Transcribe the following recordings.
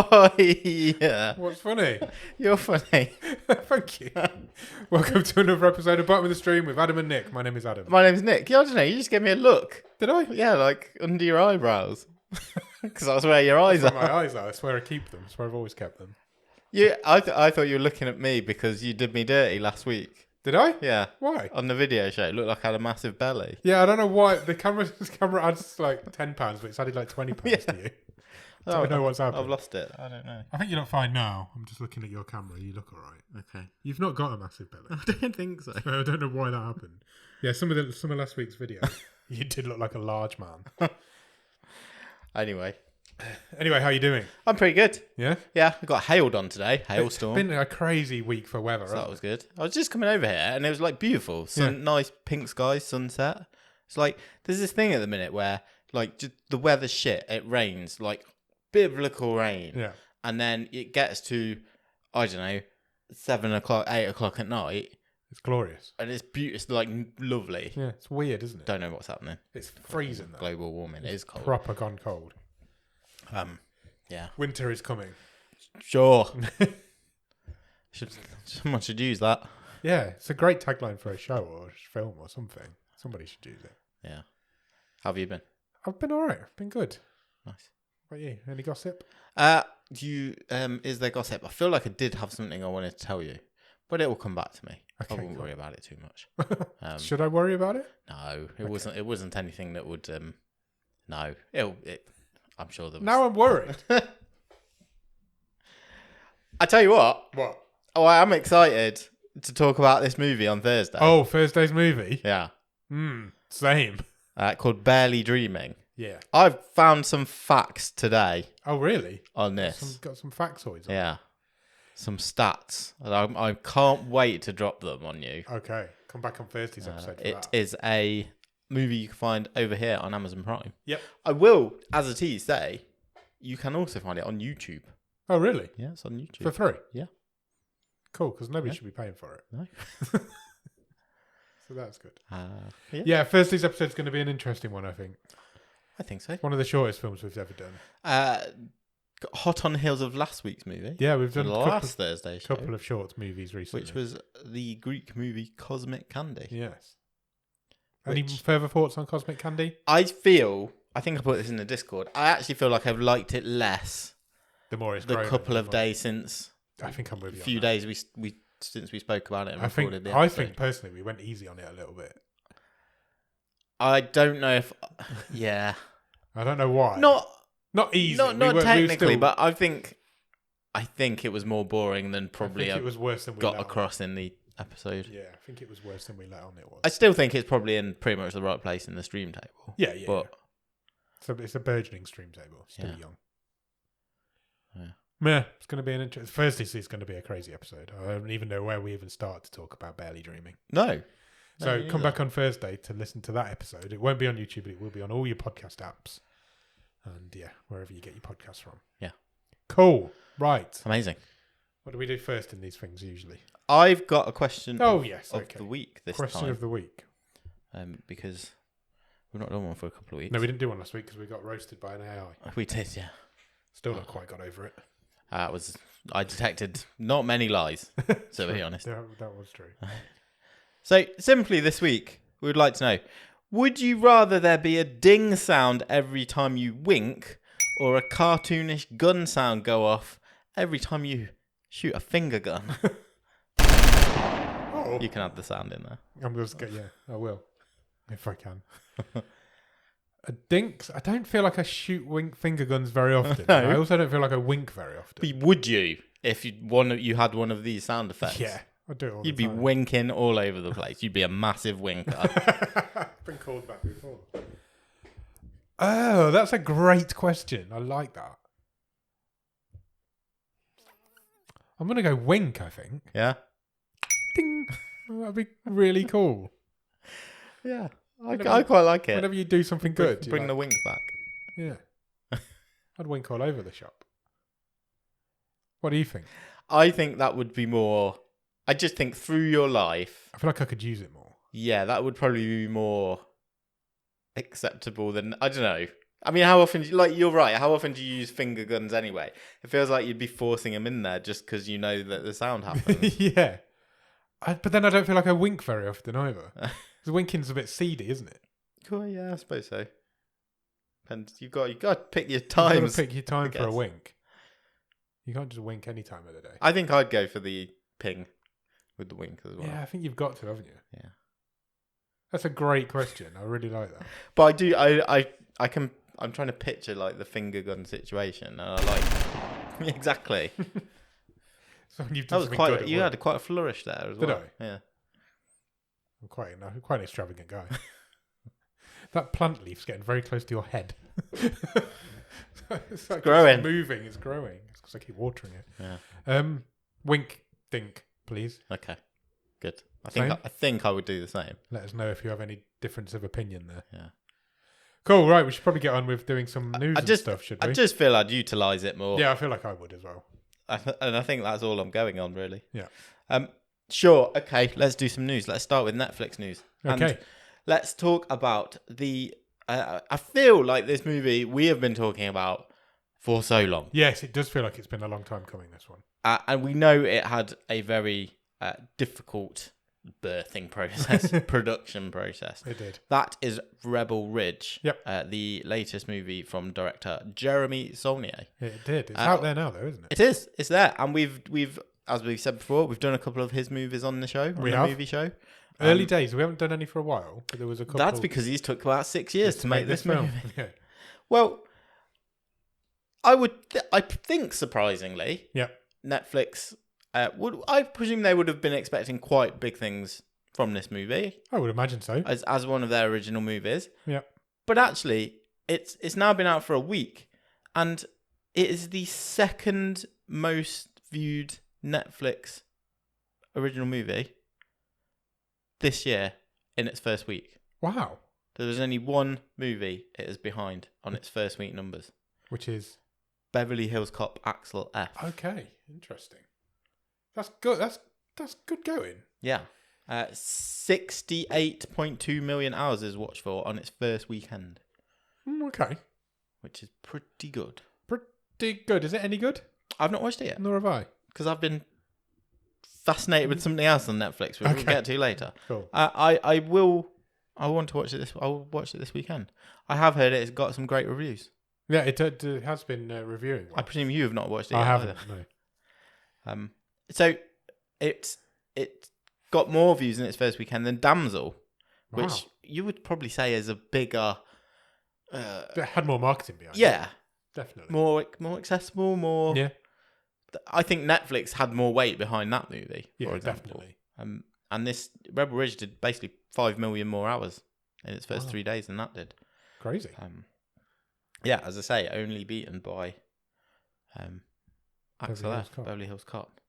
Oh, yeah. What's funny? You're funny. Thank you. Welcome to another episode of Bottom of the Stream with Adam and Nick. My name is Adam. My name's Nick. Yeah, I don't know. You just gave me a look. Did I? Yeah, like under your eyebrows. Because that's where your eyes That's where are. my eyes are. I swear I keep them. I swear I've always kept them. I thought you were looking at me because you did me dirty last week. Did I? Yeah. Why? On the video show. It looked like I had a massive belly. Yeah, I don't know why. The camera adds like £10, but it's added like £20 to you. I don't know what's happened. I've lost it. I don't know. I think you look fine now. I'm just looking at your camera. You look all right. Okay. You've not got a massive belly. I don't think so. I don't know why that happened. Yeah, some of last week's video, you did look like a large man. Anyway, how you doing? I'm pretty good. Yeah? Yeah, I got hailed on today. Hailstorm. It's been a crazy week for weather. So that was good. I was just coming over here and it was like beautiful. Nice pink sky, sunset. It's like, there's this thing at the minute where like just the weather's shit. It rains, like biblical rain. Yeah. And then it gets to, I don't know, 7 o'clock, 8 o'clock at night. It's glorious. And it's beautiful. It's like lovely. Yeah, it's weird, isn't it? Don't know what's happening. It's freezing though. Global warming. It is cold. Proper gone cold. Yeah. Winter is coming. Sure. Someone should use that. Yeah, it's a great tagline for a show or a film or something. Somebody should use it. Yeah. How have you been? I've been all right. I've been good. Nice. What about you? Any gossip? Is there gossip? I feel like I did have something I wanted to tell you, but it will come back to me. Okay, I won't cool. worry about it too much. Should I worry about it? No, it wasn't. It wasn't anything that would. No, I'm sure there was. Now I'm worried. I tell you what. What? Oh, I am excited to talk about this movie on Thursday. Oh, Thursday's movie? Yeah. Same. Called Barely Dreaming. Yeah. I've found some facts today Oh, really? on this. Got some factoids on. Yeah. Some stats. I can't wait to drop them on you. Okay. Come back on Thursday's episode for It that. is a movie you can find over here on Amazon Prime. Yep. I will, as a tease, say you can also find it on YouTube. Oh, really? Yeah, it's on YouTube. For free? Yeah. Cool, because nobody should be paying for it. No. So that's good. Yeah, Thursday's episode's going to be an interesting one, I think. I think so. One of the shortest films we've ever done. Got hot on the heels of last week's movie. Yeah, we've done last Thursday show, couple of shorts movies recently. which was the Greek movie Cosmic Candy. Yes. Any further thoughts on Cosmic Candy? I think I put this in the Discord. I actually feel like I've liked it less The more it's the grown, couple of days since. I think I'm with you. A few days since we spoke about it and recorded the episode. I think personally we went easy on it a little bit. I don't know if... Yeah. I don't know why. Not easy. Not technically, but I think it was more boring than probably it was worse than we got let across in the episode. Yeah, I think it was worse than we let on. It was. I still think it's probably in pretty much the right place in the stream table. Yeah. But So it's a burgeoning stream table. Still young. Yeah. Yeah, it's going to be an interesting... Thursday is going to be a crazy episode. I don't even know where we even start to talk about Barely Dreaming. No. So come back on Thursday to listen to that episode. It won't be on YouTube, but it will be on all your podcast apps. And yeah, wherever you get your podcasts from. Yeah. Cool. Right. Amazing. What do we do first in these things usually? I've got a question of the week this Question time. of the week. Because we've not done one for a couple of weeks. No, we didn't do one last week because we got roasted by an AI. We did, yeah. Still not quite got over it. I detected not many lies, to be honest. That was true. So, simply this week, we would like to know, would you rather there be a ding sound every time you wink or a cartoonish gun sound go off every time you shoot a finger gun? Oh. You can add the sound in there. I'm just I will. If I can. A dink. I don't feel like I shoot wink finger guns very often. No. I also don't feel like I wink very often. But would you, if you had one of these sound effects? Yeah, I do it all You'd the be time. winking all over the place. You'd be a massive winker. I've been called that before. Oh, that's a great question. I like that. I'm going to go wink, I think. Yeah? Ding. That'd be really cool. Yeah. I quite like it. Whenever you do something good. Bring the wink back. Yeah. I'd wink all over the shop. What do you think? I think that would be more... I just think through your life... I feel like I could use it more. Yeah, that would probably be more acceptable than... I don't know. I mean, how often? You're right. How often do you use finger guns anyway? It feels like you'd be forcing them in there just because you know that the sound happens. Yeah. But then I don't feel like I wink very often either. Because winking's a bit seedy, isn't it? Cool. Yeah, I suppose so. And you got to pick your You've got times. to pick your time for a guess. wink. You can't just wink any time of the day. I think I'd go for the ping with the wink as well. Yeah, I think you've got to, haven't you? Yeah. That's a great question. I really like that. But I do. I can. I'm trying to picture like the finger gun situation, and I like exactly. So you've That done was something quite. good at You work. had quite a flourish there as Did well. I? Yeah. I'm quite an extravagant guy. That plant leaf's getting very close to your head. it's like growing. It's moving. It's growing. It's because I keep watering it. Yeah. Wink, think, please. Okay. Good. Same? I think I would do the same. Let us know if you have any difference of opinion there. Yeah. Cool. Right. We should probably get on with doing some news and stuff, should we? I just feel I'd utilise it more. Yeah, I feel like I would as well. And I think that's all I'm going on, really. Yeah. Sure. Okay. Let's do some news. Let's start with Netflix news. Okay. And let's talk about the. I feel like this movie we have been talking about for so long. Yes, it does feel like it's been a long time coming, this one. And we know it had a very difficult birthing process, production process. It did. That is Rebel Ridge. Yep. The latest movie from director Jeremy Saulnier. It did. It's out there now, though, isn't it? It is. It's there. And we've as we've said before, we've done a couple of his movies on the show, on the movie show. Early days. We haven't done any for a while, but there was a couple. That's because he's took about 6 years to make this movie. Yeah. Well, I think surprisingly, Yeah. Netflix I presume they would have been expecting quite big things from this movie I would imagine so. as one of their original movies. Yeah. But actually, it's now been out for a week, and it is the second most viewed Netflix original movie this year in its first week. Wow. There was only one movie it is behind on its first week numbers. Which is Beverly Hills Cop Axel F. okay. Interesting. That's good. That's good going. Yeah. 68.2 million hours is watched for on its first weekend, Okay. which is pretty good. Pretty good. Is it any good? I've not watched it yet Nor have I. because I've been fascinated with something else on Netflix, which we'll get to later. Cool. I want to watch it I'll watch it this weekend. I have heard it's got some great reviews. Yeah, it has been reviewing. Well. I presume you have not watched it I yet. haven't. either. No. So it got more views in its first weekend than Damsel, Wow. which you would probably say is a bigger. It had more marketing behind it. Yeah, Definitely. more accessible, more. Yeah. I think Netflix had more weight behind that movie. Yeah, for example. definitely. And this Rebel Ridge did basically 5 million more hours in its first 3 days than that did. Crazy. Yeah, as I say, only beaten by Axel Hills F. Cop. Beverly Hills Cop.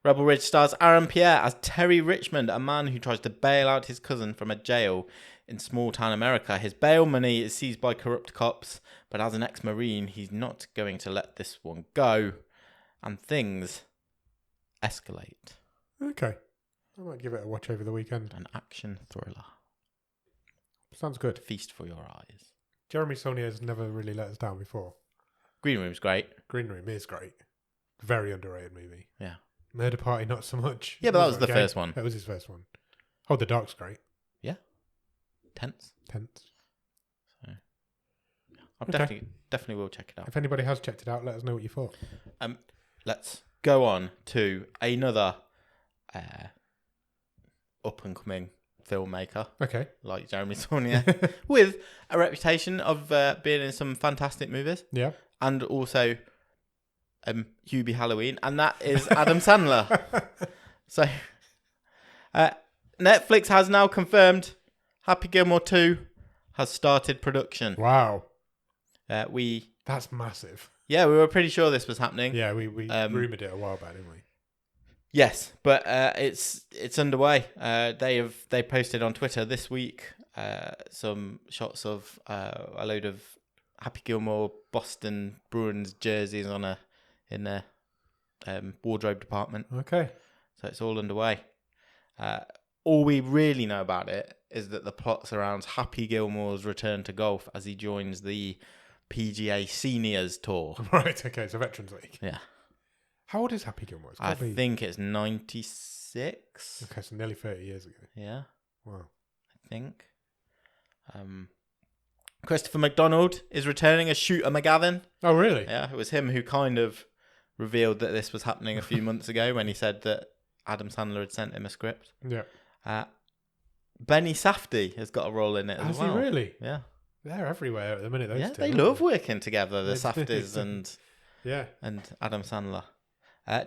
Rebel Ridge stars Aaron Pierre as Terry Richmond, a man who tries to bail out his cousin from a jail in small town America. His bail money is seized by corrupt cops, but as an ex-Marine, he's not going to let this one go, and things escalate. Okay. I might give it a watch over the weekend. An action thriller. Sounds good. Feast for your eyes. Jeremy Saulnier has never really let us down before. Green Room's great. Green Room is great. Very underrated movie. Yeah. Murder Party, not so much. Yeah, but that was the first one. That was his first one. Oh, The Dark's great. Yeah. Tense. Tense. So, I Okay. definitely will check it out. If anybody has checked it out, let us know what you thought. Let's go on to another up and coming filmmaker Okay. like Jeremy Saulnier with a reputation of being in some fantastic movies Yeah. and also Hubie Halloween, and that is Adam Sandler. So Netflix has now confirmed Happy Gilmore 2 has started production. Wow. That's massive. Yeah, we were pretty sure this was happening. Yeah, we rumoured it a while back, didn't we? Yes, but it's underway. They posted on Twitter this week some shots of a load of Happy Gilmore Boston Bruins jerseys in their wardrobe department. Okay. So it's all underway. All we really know about it is that the plot surrounds Happy Gilmore's return to golf as he joins the PGA Seniors Tour. Right, okay, so Veterans League. Yeah. How old is Happy Gilmore? I think it's 96. Okay, so nearly 30 years ago. Yeah. Wow. I think. Christopher McDonald is returning as Shooter McGavin. Oh, really? Yeah, it was him who kind of revealed that this was happening a few months ago when he said that Adam Sandler had sent him a script. Yeah. Benny Safdie has got a role in it as well. Has he really? Yeah. They're everywhere at the minute, those two. They love working together, the Safdies yeah. and Adam Sandler.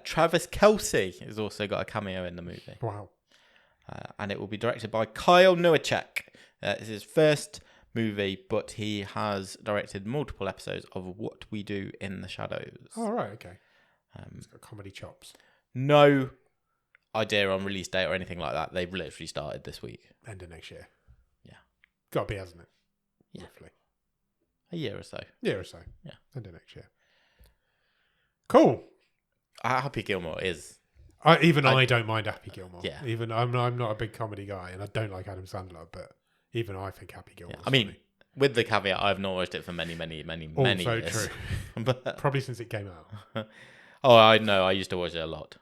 Travis Kelce has also got a cameo in the movie. Wow. And it will be directed by Kyle Nowacek. It's his first movie, but he has directed multiple episodes of What We Do in the Shadows. Oh, right, okay. He's got comedy chops. No idea on release date or anything like that. They've literally started this week. End of next year. Yeah. Got to be, hasn't it? Yeah. Roughly. A year or so. Year or so. Yeah. End of next year. Cool. Happy Gilmore is... I don't mind Happy Gilmore. Yeah. Even I'm not a big comedy guy, and I don't like Adam Sandler, but even I think Happy Gilmore. I mean, with the caveat, I've not watched it for many also years. True. But Probably since it came out. oh, I know. I used to watch it a lot.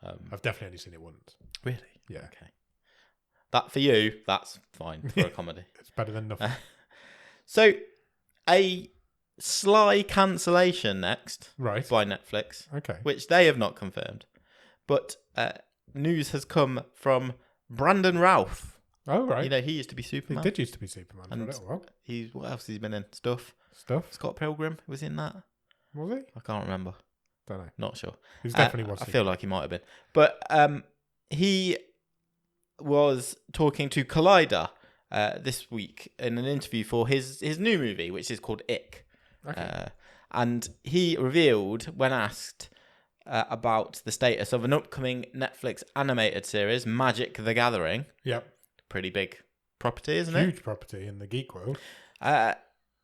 I've definitely only seen it once. Really? Yeah. Okay. That for you, that's fine for a comedy. It's better than nothing. So, a sly cancellation next Right. by Netflix, Okay. which they have not confirmed. But news has come from Brandon Routh. Oh, right. You know, he used to be He Superman. did used to be Superman for a And little while. What else has he been in? Stuff. Scott Pilgrim was in that. Was he? I can't remember. Don't know. Not sure. He definitely was. I feel like he might have been. But he was talking to Collider this week in an interview for his new movie, which is called Ick. Okay. And he revealed, when asked about the status of an upcoming Netflix animated series, Magic the Gathering. Yep. Pretty big property, isn't it? Huge property in the geek world.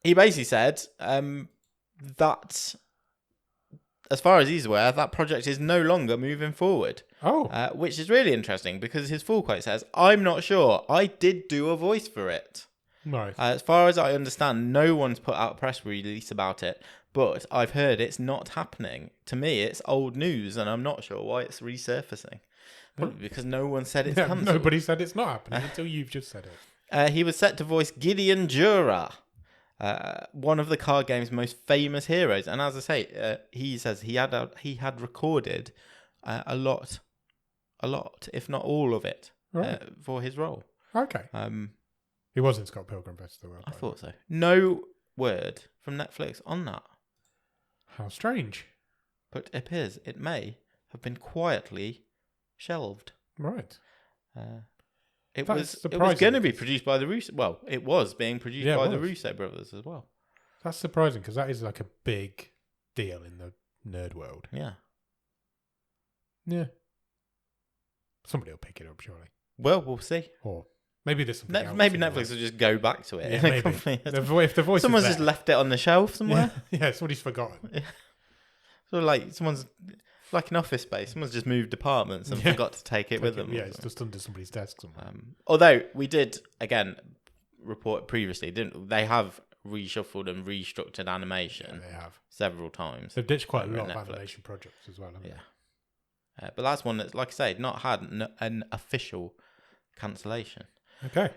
He basically said that, as far as he's aware, that project is no longer moving forward. Oh. Which is really interesting because his full quote says, "I'm not sure. I did do a voice for it." Right. As far as I understand, no one's put out a press release about it, but I've heard it's not happening. To me, it's old news, and I'm not sure why it's resurfacing. Probably because no one said it's cancelled. Nobody said it's not happening until you've just said it. He was set to voice Gideon Jura, one of the card game's most famous heroes. And as I say, he says he had recorded a lot, if not all of it, Right. for his role. Okay. He was in Scott Pilgrim vs. the World. I thought so. No word from Netflix on that. How strange. But it appears it may have been quietly shelved. Right. It That's was surprising. going to be produced by the Russo. Well, it was being produced Yeah, it by the was. Russo brothers as well. That's surprising because that is like a big deal in the nerd world. Yeah. Yeah. Somebody will pick it up, surely. Well, we'll see. Or maybe there's something else. Maybe in the Netflix world. will just go back to it. Yeah, in a maybe. couple of years. If the voice Someone's is just there. left it on the shelf somewhere. Yeah, somebody's forgotten. So like someone's like an office space. Someone's just moved departments and forgot to take it with them. Yeah, it's just under somebody's desk somewhere. Although we did again report previously, didn't they? Have reshuffled and restructured animation. Yeah, they have several times. They've ditched quite a over lot at of Netflix. animation projects as well. Haven't Yeah. But that's one that's, like I say, not had an official cancellation. they? Okay.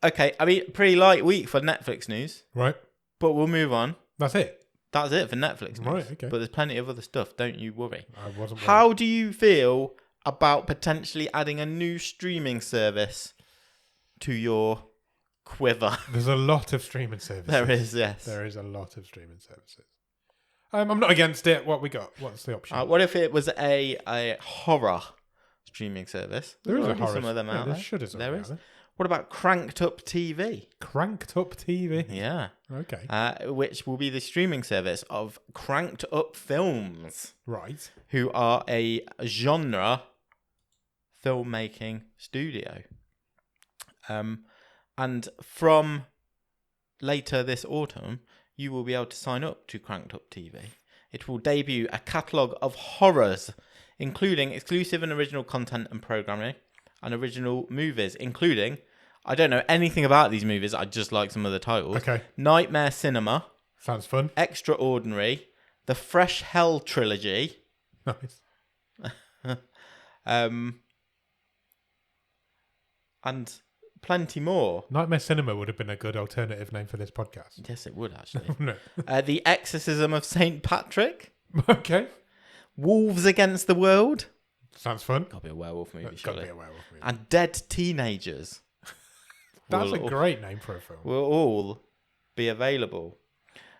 Okay, I mean, pretty light week for Netflix news, Right. but we'll move on. That's it. That's it for Netflix news. Right, okay. But there's plenty of other stuff, don't you worry. I wasn't. How do you feel about potentially adding a new streaming service to your quiver? There's a lot of streaming services. There is, yes. There is a lot of streaming services. I'm not against it. What we got? What's the option? What if it was a horror streaming service? There is a already horror. some of them out there. There is. What about Cranked Up TV? Cranked Up TV. Yeah. Okay. Which will be the streaming service of Cranked Up Films, Right. who are a genre filmmaking studio. And from later this autumn, you will be able to sign up to Cranked Up TV. It will debut a catalogue of horrors, including exclusive and original content and programming, and original movies, including I don't know anything about these movies. I just like some of the titles. Okay. Nightmare Cinema, Sounds fun. Extraordinary, The Fresh Hell Trilogy, Nice. and plenty more. Nightmare Cinema would have been a good alternative name for this podcast. Yes, it would actually. No. The Exorcism of Saint Patrick, Okay. Wolves Against the World. Sounds fun. Gotta be a werewolf movie, Got to surely. be a werewolf movie. And Dead Teenagers. That's will a great name for a film. Will all be available.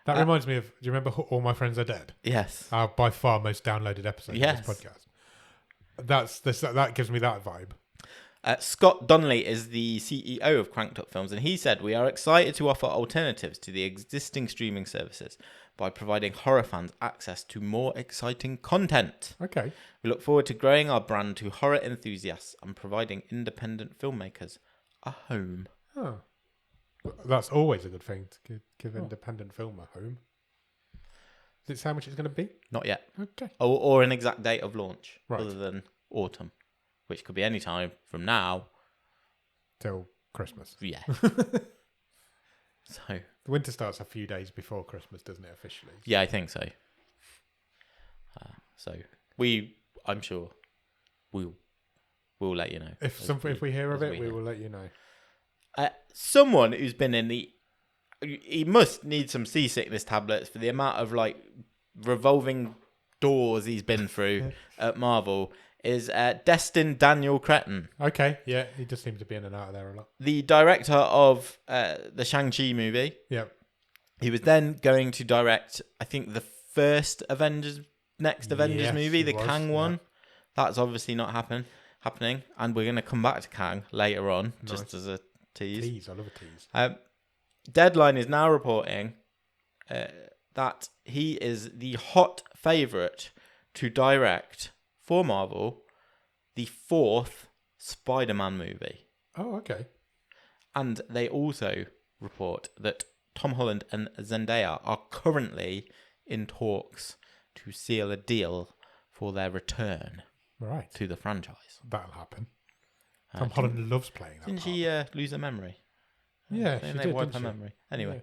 That reminds me of, do you remember All My Friends Are Dead? Yes. Our by far most downloaded episode Yes. of this podcast. That gives me that vibe. Scott Donnelly is the CEO of Cranked Up Films, and he said, "We are excited to offer alternatives to the existing streaming services by providing horror fans access to more exciting content. Okay. We look forward to growing our brand to horror enthusiasts and providing independent filmmakers a home." Oh. That's always a good thing to give independent film a home. Does it say how much it's going to be? Not yet. Okay. Or an exact date of launch, Right. other than autumn, which could be any time from now. Till Christmas. Yeah. So, The winter starts a few days before Christmas, doesn't it, officially? yeah, I think so. I'm sure we'll let you know. If we hear of as it, we will let you know. Someone who's been he must need some seasickness tablets for the amount of revolving doors he's been through at Marvel is Destin Daniel Cretton, Okay, yeah, he just seems to be in and out of there a lot. the director of the Shang-Chi movie. Yep. He was then going to direct, I think, the first next Avengers Yes, movie, he the was, Kang yeah. one. That's obviously not happening, and we're going to come back to Kang later on, just as a tease. Tease, I love a tease. Deadline is now reporting that he is the hot favourite to direct for Marvel the 4th Spider-Man movie. Oh, okay. And they also report that Tom Holland and Zendaya are currently in talks to seal a deal for their return Right. to the franchise. That'll happen. Tom Holland loves playing that Didn't part. she lose her memory? Yeah, Didn't she they did, wipe didn't her she? memory? Anyway,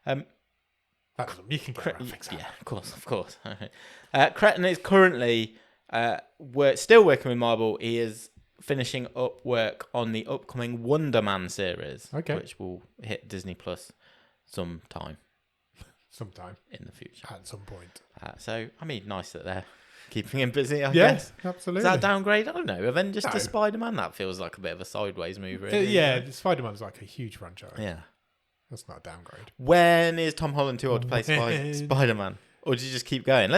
That doesn't, you can get around fix that. yeah, of course. Cretton is currently still working with Marvel. He is finishing up work on the upcoming Wonder Man series, Okay. which will hit Disney Plus sometime Sometime. in the future. At some point. So, I mean, nice that they're keeping him busy, I Yes, guess. absolutely. Is that downgrade? I don't know. Avengers No. to Spider-Man? That feels like a bit of a sideways move, really. Yeah, Spider-Man's like a huge franchise. Yeah. That's not a downgrade. When is Tom Holland too old to play When? Spider-Man? Or do you just keep going?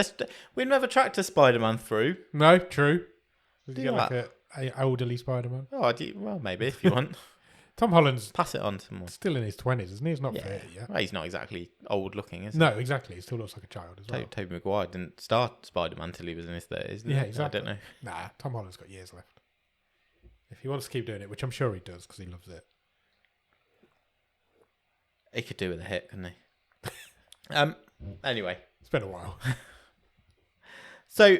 We've never tracked a Spider-Man through. No, true. Did Do you get that. like a elderly Spider-Man? Oh, well, maybe if you want. Tom Holland's Pass it on to someone. still in his 20s, isn't he? He's not Yeah. 30 yet. Well, he's not exactly old looking, is he? No, exactly. He still looks like a child as well. Tobey Maguire didn't start Spider-Man till he was in his 30s. did Yeah, he? exactly. I don't know. Nah, Tom Holland's got years left. If he wants to keep doing it, which I'm sure he does because he loves it. He could do with a hit, couldn't he? Anyway. It's been a while. So,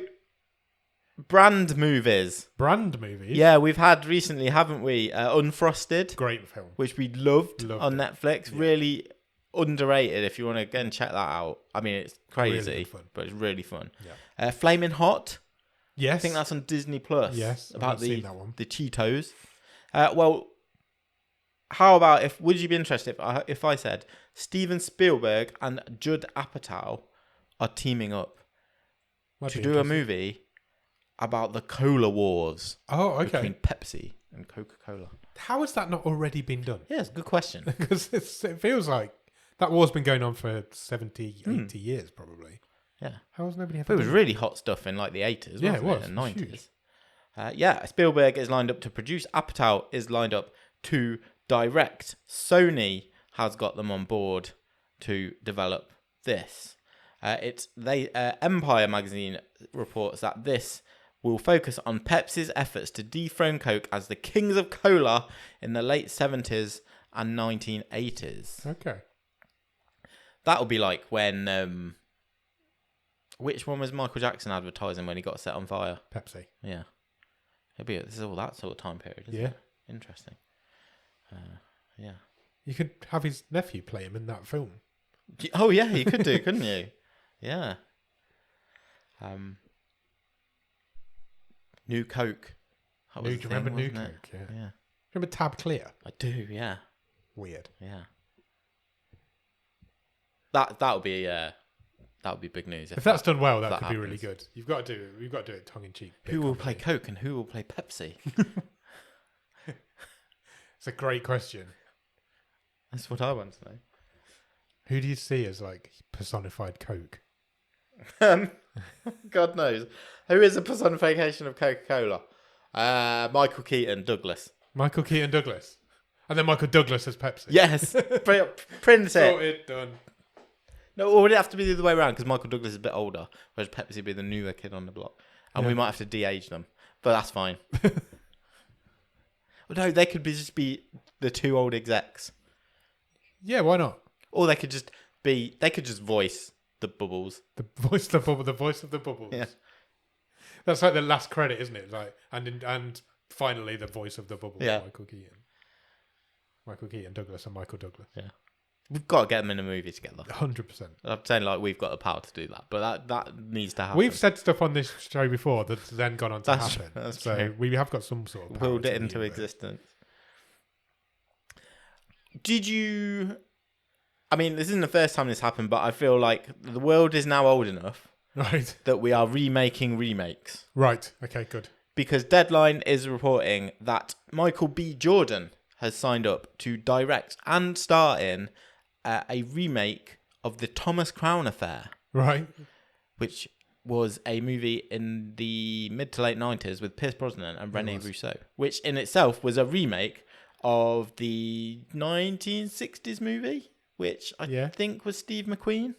brand movies. Brand movies? Yeah, we've had recently, haven't we? Unfrosted, Great film. which we loved Loved on it. Netflix. Yeah. Really underrated if you want to go and check that out. I mean, it's crazy, Really good fun. but it's really fun. Yeah. Flaming Hot. Yes. I think that's on Disney Plus. Yes, I've about not seen that one. the Cheetos. Well, how about would you be interested if I said Steven Spielberg and Judd Apatow are teaming up Might to be do a interesting. movie about the cola wars Oh, okay. between Pepsi and Coca-Cola? How has that not already been done? Yeah, it's a good question. Because it feels like that war's been going on for 70, Hmm. 80 years probably. Yeah. How has nobody ever But it was done really hot stuff in like the 80s, Yeah, wasn't it was. And It was 90s. huge. Spielberg is lined up to produce. Apatow is lined up to direct. Sony has got them on board to develop this. Empire magazine reports that this will focus on Pepsi's efforts to dethrone Coke as the kings of cola in the late 70s and 1980s. Okay. That'll be like when which one was Michael Jackson advertising when he got set on fire? Pepsi. Yeah. This is all that sort of time period, isn't Yeah. it? Interesting. Yeah. You could have his nephew play him in that film. Oh yeah, you could do, couldn't you? Yeah. New Coke. That was Do the you thing, remember New wasn't it? Coke? Yeah. Yeah. Remember Tab Clear? I do. Yeah. Weird. Yeah. That would be big news If that's done well, that that could be really happens. good. We've got to do it tongue in cheek. Who will play Coke and who will play Pepsi? It's a great question. That's what I want to know. Who do you see as like personified Coke? God knows. Who is a personification of Coca-Cola? Michael Keaton Douglas. Michael Keaton Douglas. And then Michael Douglas as Pepsi. Yes. Print it. Sorted, done. No, or would it have to be the other way around? Because Michael Douglas is a bit older, whereas Pepsi would be the newer kid on the block. And we might have to de-age them. But that's fine. Well, no, they could just be the two old execs. Yeah, why not? Or they could just voice the bubbles. The voice of the bubbles. Yeah. That's like the last credit, isn't it? Like and finally the voice of the bubbles, Yeah. Michael Keaton Douglas and Michael Douglas. Yeah. We've got to get them in a movie together. 100%. I'm saying like we've got the power to do that, but that needs to happen. We've said stuff on this show before that's then gone on to happen. That's so true. we have got some sort of power willed to it into leave existence. Did you? I mean, this isn't the first time this happened, but I feel like the world is now old enough Right. that we are remaking remakes. Right. Okay, good. Because Deadline is reporting that Michael B. Jordan has signed up to direct and star in a remake of The Thomas Crown Affair, Right. which was a movie in the mid to late 90s with Pierce Brosnan and Rene Russo, which in itself was a remake of the 1960s movie, which I think was Steve McQueen.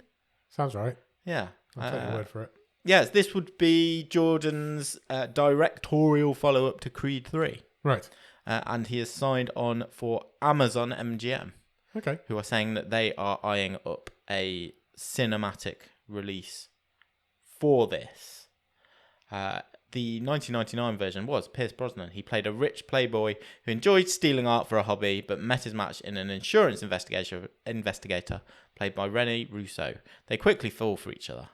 Sounds right. Yeah. I'll take your word for it. Yes, this would be Jordan's directorial follow-up to Creed 3. Right. And he has signed on for Amazon MGM, Okay. who are saying that they are eyeing up a cinematic release for this. The 1999 version was Pierce Brosnan. He played a rich playboy who enjoyed stealing art for a hobby, but met his match in an insurance investigator played by Rene Russo. They quickly fall for each other.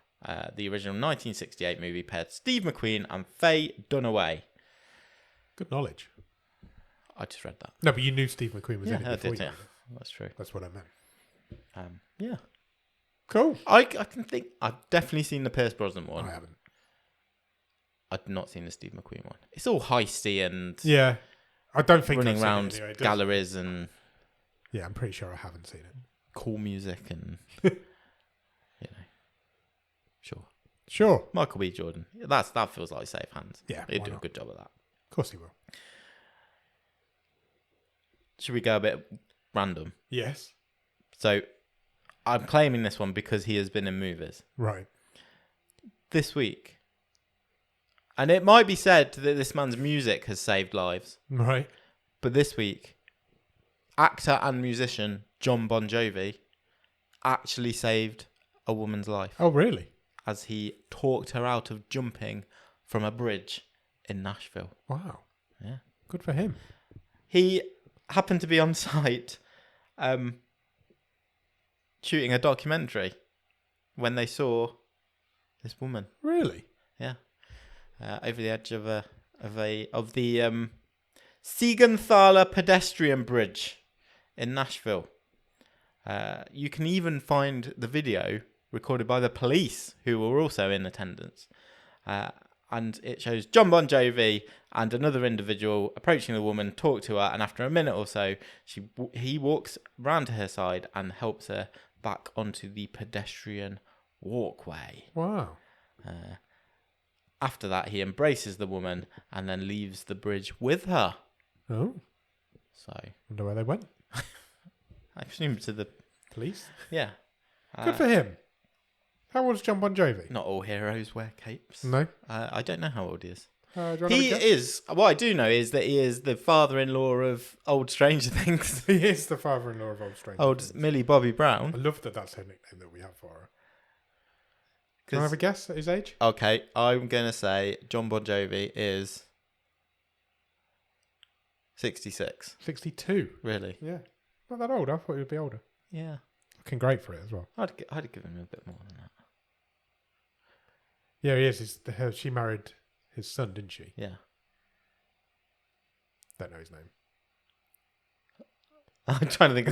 The original 1968 movie paired Steve McQueen and Faye Dunaway. Good knowledge. I just read that. No, but you knew Steve McQueen was in it I before did, you yeah. did it. That's true. That's what I meant. Yeah. Cool. I can think... I've definitely seen the Pierce Brosnan one. I haven't. I've not seen the Steve McQueen one. It's all heisty and Yeah. I don't think running I've seen around it anyway. galleries and Yeah, I'm pretty sure I haven't seen it. cool music and... Sure. Sure. Michael B. Jordan. That feels like safe hands. Yeah, He'd why do a not? good job of that. Of course he will. Should we go a bit random? Yes. So, I'm claiming this one because he has been in movies. Right. This week. And it might be said that this man's music has saved lives. Right. But this week, actor and musician Jon Bon Jovi actually saved a woman's life Oh, really? as he talked her out of jumping from a bridge in Nashville. Wow. Yeah. Good for him. He happened to be on site shooting a documentary when they saw this woman. Really? Yeah. Over the edge of the Siegenthaler pedestrian bridge in Nashville. You can even find the video recorded by the police, who were also in attendance. And it shows Jon Bon Jovi and another individual approaching the woman, talk to her, and after a minute or so, he walks round to her side and helps her back onto the pedestrian walkway. Wow. After that, he embraces the woman and then leaves the bridge with her. Oh. So, Wonder where they went. I presume to the... Police? Yeah. Good for him. How old's Jon Bon Jovi? Not all heroes wear capes. No. I don't know how old he is. Do you wanna He guess? is... What I do know is that he is the father-in-law of old Stranger Things. He is the father-in-law of Old Stranger Old Things. Millie Bobby I Brown. love that that's her nickname that we have for her. Can I have a guess at his age? Okay, I'm going to say Jon Bon Jovi is 66. 62. Really? Yeah. Not that old. I thought he would be older. Yeah. Looking great for it as well. I'd give him a bit more than that. Yeah, he is. She married his son, didn't she? Yeah. Don't know his name. I'm trying to think.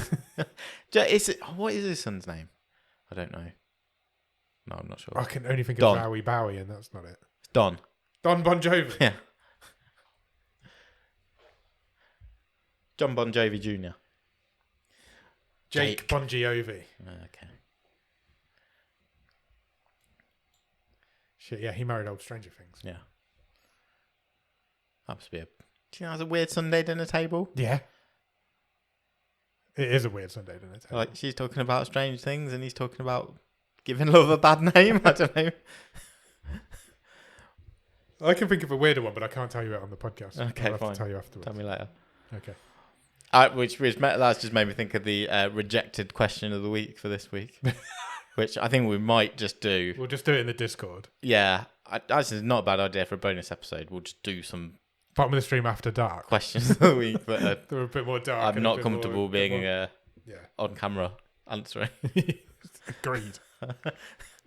What is his son's name? I don't know. No, I'm not sure. I can only think Don. of Bowie Bowie, and that's not it. It's Don. Don Bon Jovi. Yeah. Jon Bon Jovi Jr. Jake Bon Jovi. Okay. Shit, yeah, he married old Stranger Things. Yeah. That must be a... Do you think that's a weird Sunday dinner table? Yeah. It is a weird Sunday dinner table. Like, she's talking about strange things and he's talking about giving love a bad name? I don't know. I can think of a weirder one, but I can't tell you it on the podcast. Okay, I'll have fine. to tell you afterwards. Tell me later. Okay. That's just made me think of the rejected question of the week for this week, which I think we might just do. We'll just do it in the Discord. Yeah, actually, it's not a bad idea for a bonus episode. We'll just do some Bottom of the stream after dark. questions of the week, but They're a bit more dark. I'm and a not bit comfortable more, being yeah. on camera answering. Agreed.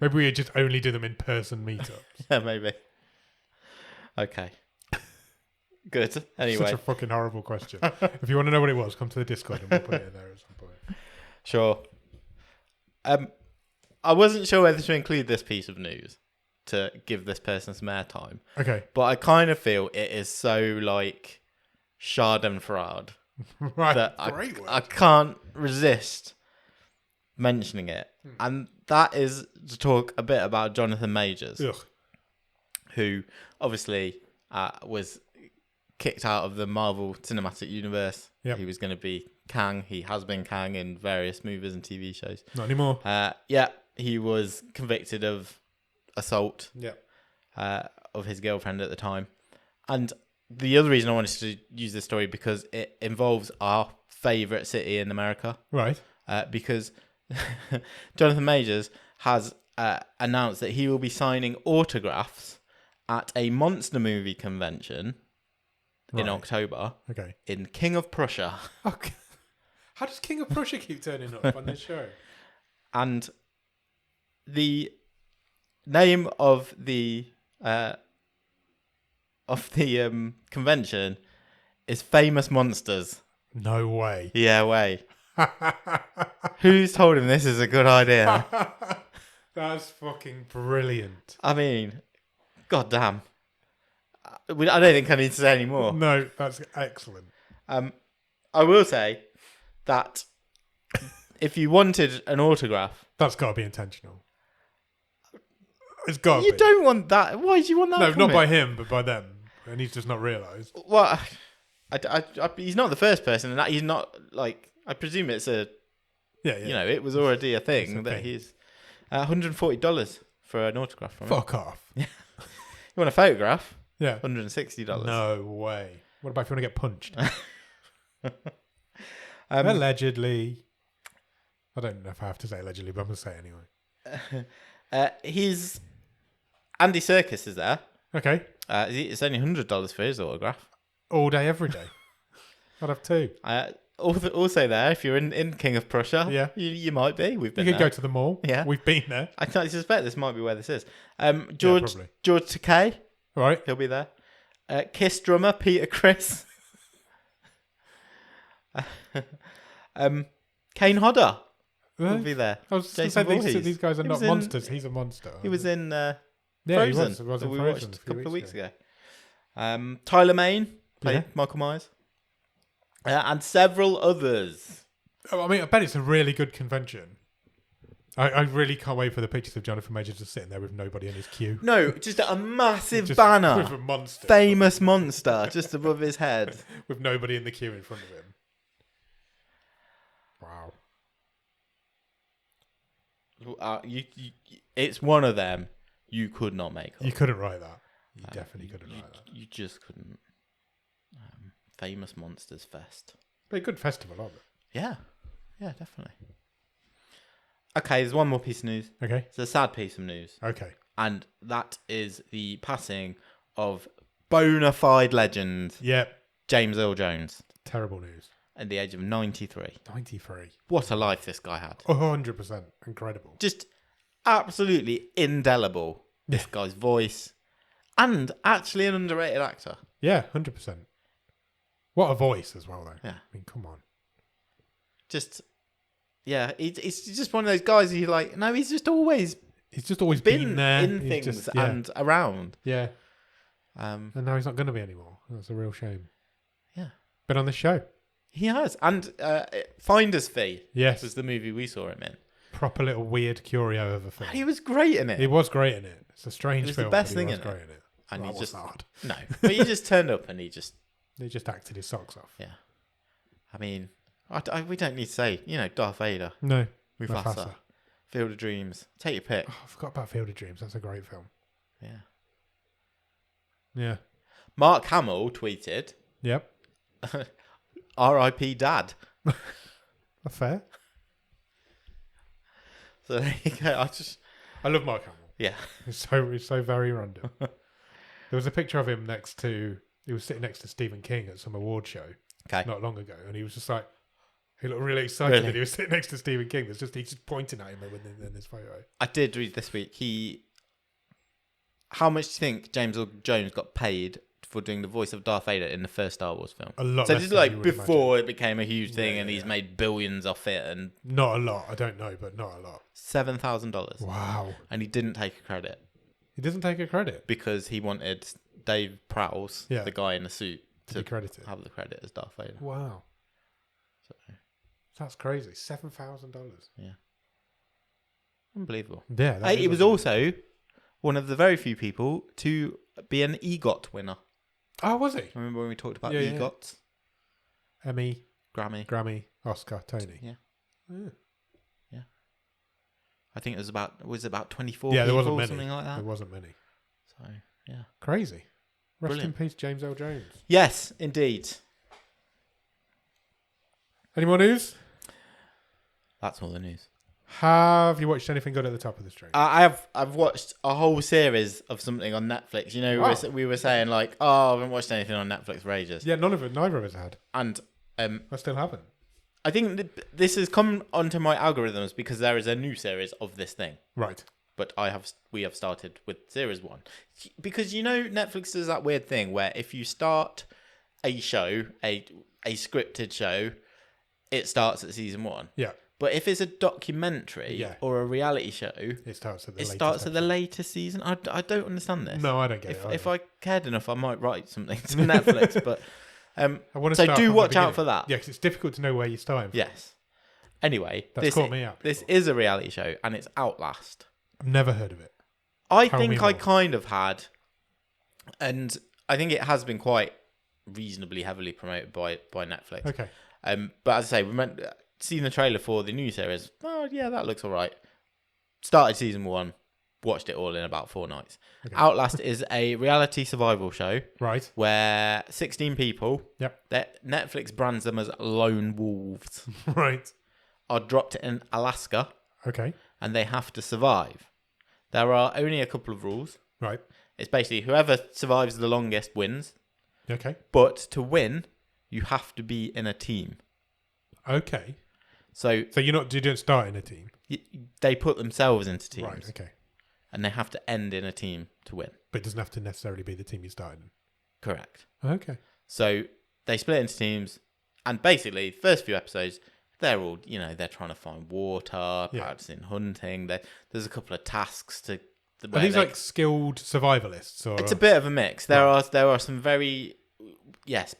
Maybe we just only do them in person meetups. Yeah, maybe. Okay. Good. Anyway. Such a fucking horrible question. If you want to know what it was, come to the Discord and we'll put it in there at some point. Sure. I wasn't sure whether to include this piece of news to give this person some airtime. Okay. But I kind of feel it is so like Schadenfreude Right. that Great word. I can't resist mentioning it. And that is to talk a bit about Jonathan Majors, Ugh. who obviously was kicked out of the Marvel Cinematic Universe. Yep. He was going to be Kang. He has been Kang in various movies and TV shows. Not anymore. Yeah, he was convicted of assault Yeah. of his girlfriend at the time. And the other reason I wanted to use this story because it involves our favourite city in America. Right. Because Jonathan Majors has announced that he will be signing autographs at a monster movie convention in October Okay. in King of Prussia. Okay. How does King of Prussia keep turning up on this show? And the name of the convention is Famous Monsters. No way. Yeah, way. Who's told him this is a good idea? That's fucking brilliant. I mean, goddamn. I don't think I need to say any more. No, that's excellent. I will say that if you wanted an autograph, That's got to be intentional. It's got to be. you don't want that. Why do you want that? No, from not him? by him, but by them. And he's just not realised. Well, he's not the first person, and that he's not like. I presume it's a. Yeah. You know, it was already a It's thing a that thing. he's $140 for an autograph from him. Fuck off. You want a photograph? Yeah. $160. No way. What about if you want to get punched? Allegedly. I don't know if I have to say allegedly, but I'm going to say it anyway. He's Andy Serkis is there. Okay. It's only $100 for his autograph. All day, every day. I'd have two. Also there, if you're in King of Prussia, Yeah. you might be. We've been You could there. go to the mall. Yeah. We've been there. I suspect this might be where this is. probably. George Takei, Right. he'll be there. Kiss drummer Peter Criss. Kane Hodder will be there. I was going to Jason say Voorhees. these guys are He not was in- monsters. He's a monster. He was in yeah, Frozen. he was that in we Frozen watched a couple of weeks ago. Tyler Main played Yeah. Michael Myers. And several others. Oh, I mean, I bet it's a really good convention. I really can't wait for the pictures of Jonathan Majors just sitting there with nobody in his queue. No, just a massive Just banner. with a monster. Famous monster just above his head. With nobody in the queue in front of him. Wow. It's one of them you could not make up. You couldn't write that. You definitely couldn't write that. You just couldn't. Famous Monsters Fest. But a good festival, aren't Yeah, definitely. Okay, there's one more piece of news. they? Okay. It's a sad piece of news. Okay. And that is the passing of bona fide legend Yeah. James Earl Jones. Terrible news. at the age of 93. 93. What a life this guy had. 100%. Incredible. Just absolutely indelible. This guy's voice. And actually an underrated actor. Yeah, 100%. What a voice as well, though. Yeah. I mean, come on. Just, yeah, it's just one of those guys who you're like, no, he's just always been there. in things and around. Yeah. And now he's not going to be anymore. That's a real shame. Yeah. Been on the show. He has. And Finder's Fee Yes. was the movie we saw him in. Proper little weird curio of a film. He was great in it. He was great in it. It's a strange It was film. the best but he thing was in great it. in it. And Well, he that just wasn't hard. No, but he just turned up and he just acted his socks off. Yeah. I mean, we don't need to say, Darth Vader, No. Mufasa, Field of Dreams. Take your pick. Oh, I forgot about Field of Dreams. That's a great film. Yeah. Yeah. Mark Hamill tweeted, Yep. R.I.P. Dad. That's fair. So there you go. I love Mark Hamill. Yeah. He's so very random. There was a picture of him he was sitting next to Stephen King at some award show not long ago, and he was just like, he looked really excited that he was sitting next to Stephen King. He's just pointing at him in this photo. I did read this week. How much do you think James Earl Jones got paid for doing the voice of Darth Vader in the first Star Wars film? A lot. So less this is than like you would before imagine. it became a huge thing, and he's made billions off it, and Not a lot. I don't know, but not a lot. $7,000. Wow. And he didn't take a credit He doesn't take a credit. because he wanted Dave Prowse, Yeah. the guy in the suit, To be credited. have the credit as Darth Vader. Wow. So, That's crazy. $7,000. yeah. Unbelievable. Yeah. that Hey, is he was unbelievable. also one of the very few people to be an EGOT winner. Oh, was he? Remember when we talked about Yeah, yeah. EGOTs? Emmy, Grammy. Grammy, Oscar, Tony. Yeah. Yeah. I think it was about 24 Yeah, there people, wasn't many. something like that. There wasn't many. So, yeah. Crazy. Rest Brilliant. in peace, James L. Jones. Yes, indeed. Any more news? That's all the news. Have you watched anything good at the top of the stream? I've watched a whole series of something on Netflix. Wow. We were saying like, oh, I haven't watched anything on Netflix for ages. Yeah, neither of us had. And I still haven't. I think this has come onto my algorithms because there is a new series of this thing. Right. But we have started with series 1. Because Netflix does that weird thing where if you start a show, a scripted show, it starts at season 1. Yeah. But if it's a documentary or a reality show, It starts at the the latest season. I don't understand this. No, I don't get it. If I cared enough, I might write something to Netflix. But I want to so start do from watch the out beginning. for that. Yeah, because it's difficult to know where you're starting from. Yes. Anyway, That's caught me out. This is a reality show, and it's Outlast. I've never heard of it. I Tell me think I more. kind of had, and I think it has been quite reasonably heavily promoted by Netflix. Okay. But as I say, seen the trailer for the new series. Oh yeah, that looks all right. Started season 1, watched it all in about 4 nights. Okay. Outlast is a reality survival show Right. where 16 people, Yep. that Netflix brands them as lone wolves, Right. are dropped in Alaska Okay. and they have to survive. There are only a couple of rules. Right. It's basically whoever survives the longest wins, Okay. but to win, you have to be in a team. Okay. So You don't start in a team. they put themselves into teams. Right. Okay. And they have to end in a team to win. But it doesn't have to necessarily be the team you started in. Correct. Okay. So they split into teams, and basically, the first few episodes, they're all, they're trying to find water, practicing hunting. There's a couple of tasks to. Are these like skilled survivalists, or It's a bit of a mix. There are some very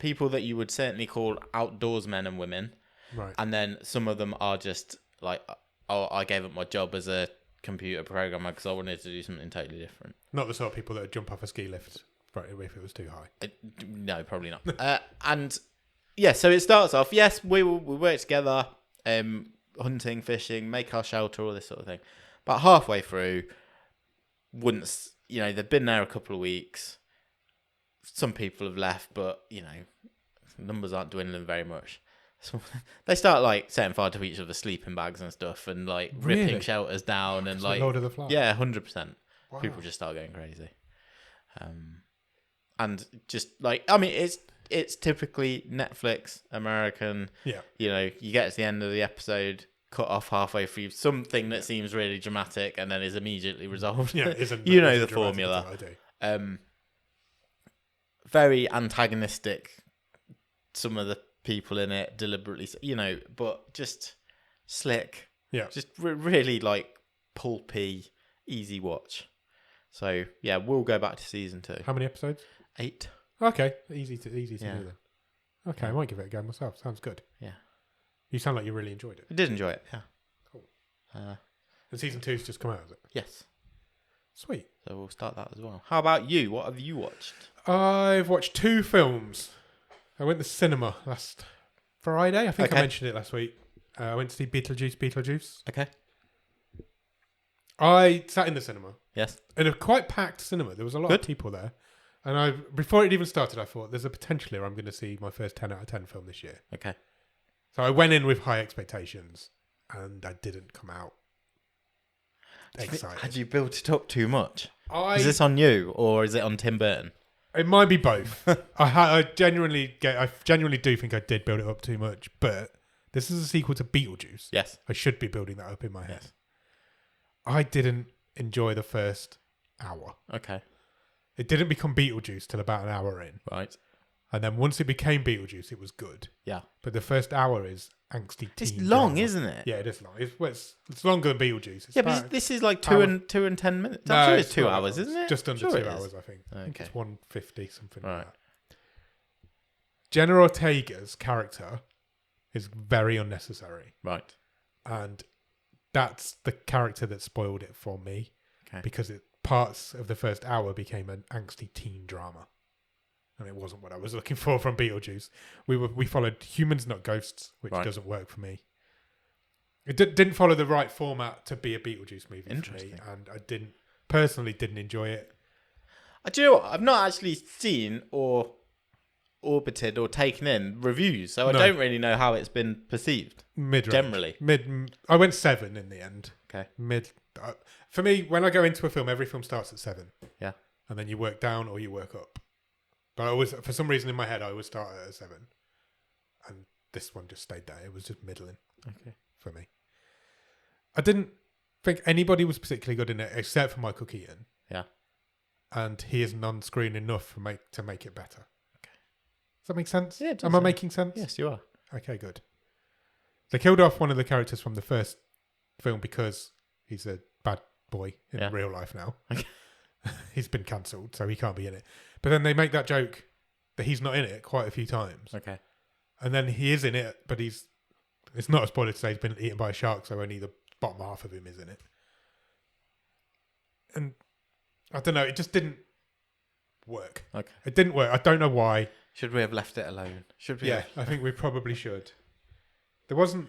people that you would certainly call outdoorsmen and women, right? and then some of them are just like, oh, I gave up my job as a computer programmer because I wanted to do something totally different. Not the sort of people that would jump off a ski lift right if it was too high. No, probably not. And so it starts off. Yes, we work together, hunting, fishing, make our shelter, all this sort of thing. But halfway through, once they've been there a couple of weeks, some people have left, but numbers aren't dwindling very much. So they start like setting fire to each other's sleeping bags and stuff, and like ripping Really? shelters down, and It's like Lord of the Flies. 100%. Wow. People just start going crazy. And just like, I mean, it's typically Netflix, American. Yeah. You know, you get to the end of the episode, cut off halfway through something that seems really dramatic, and then is immediately resolved. Yeah, you know the formula. I do. Very antagonistic. Some of the people in it deliberately, you know, but just slick. Yeah. Just really like pulpy, easy watch. So yeah, we'll go back to season 2. How many episodes? 8. Okay, easy to do Yeah. then. Okay, I might give it a go myself. Sounds good. Yeah. You sound like you really enjoyed it. I did enjoy it. Yeah. Cool. And season 2's just come out, has it? Yes. Sweet. So we'll start that as well. How about you? What have you watched? I've watched 2 films. I went to the cinema last Friday. I think I mentioned it last week. I went to see Beetlejuice. Okay. I sat in the cinema. Yes. In a quite packed cinema. There was a lot of people there. And before it even started, I thought, there's a potential here I'm going to see my first 10 out of 10 film this year. Okay. So I went in with high expectations, and I didn't come out excited. Had you built it up too much? Is this on you, or is it on Tim Burton? It might be both. I genuinely do think I did build it up too much, but this is a sequel to Beetlejuice. Yes. I should be building that up in my head. Yes. I didn't enjoy the first hour. Okay. It didn't become Beetlejuice till about an hour in. Right. And then once it became Beetlejuice, it was good. Yeah. But the first hour is angsty teen It's long, drama. isn't it? Yeah, it is long. It's longer than Beetlejuice. It's but this is like 2 and 10 minutes. I'm sure it's 2 hours, isn't it? Just under 2 hours, I think. Okay. I think it's 150, something right. like that. Jenna Ortega's character is very unnecessary. Right. And that's the character that spoiled it for me. Okay. Because parts of the first hour became an angsty teen drama. And it wasn't what I was looking for from Beetlejuice. We followed humans, not ghosts, which doesn't work for me. It didn't follow the right format to be a Beetlejuice movie for me, and I didn't enjoy it. Do you know what? I've not actually seen or orbited or taken in reviews, so I don't really know how it's been perceived. Generally, I went 7 in the end. Okay, for me, when I go into a film, every film starts at 7. Yeah, and then you work down or you work up. But I always, for some reason in my head, I always start at a 7, and this one just stayed there. It was just middling. Okay, for me. I didn't think anybody was particularly good in it except for Michael Keaton. Yeah, and he is on-screen enough to make it better. Okay, does that make sense? Yeah, it does. Am I making sense? Yes, you are. Okay, good. They killed off one of the characters from the first film because he's a bad boy in real life now. Okay. He's been cancelled, so he can't be in it. But then they make that joke that he's not in it quite a few times. Okay. And then he is in it, but it's not a spoiler to say he's been eaten by a shark, so only the bottom half of him is in it. And I don't know, it just didn't work. Okay. It didn't work. I don't know why. Should we have left it alone? Should we? Yeah, I think we probably should. There wasn't...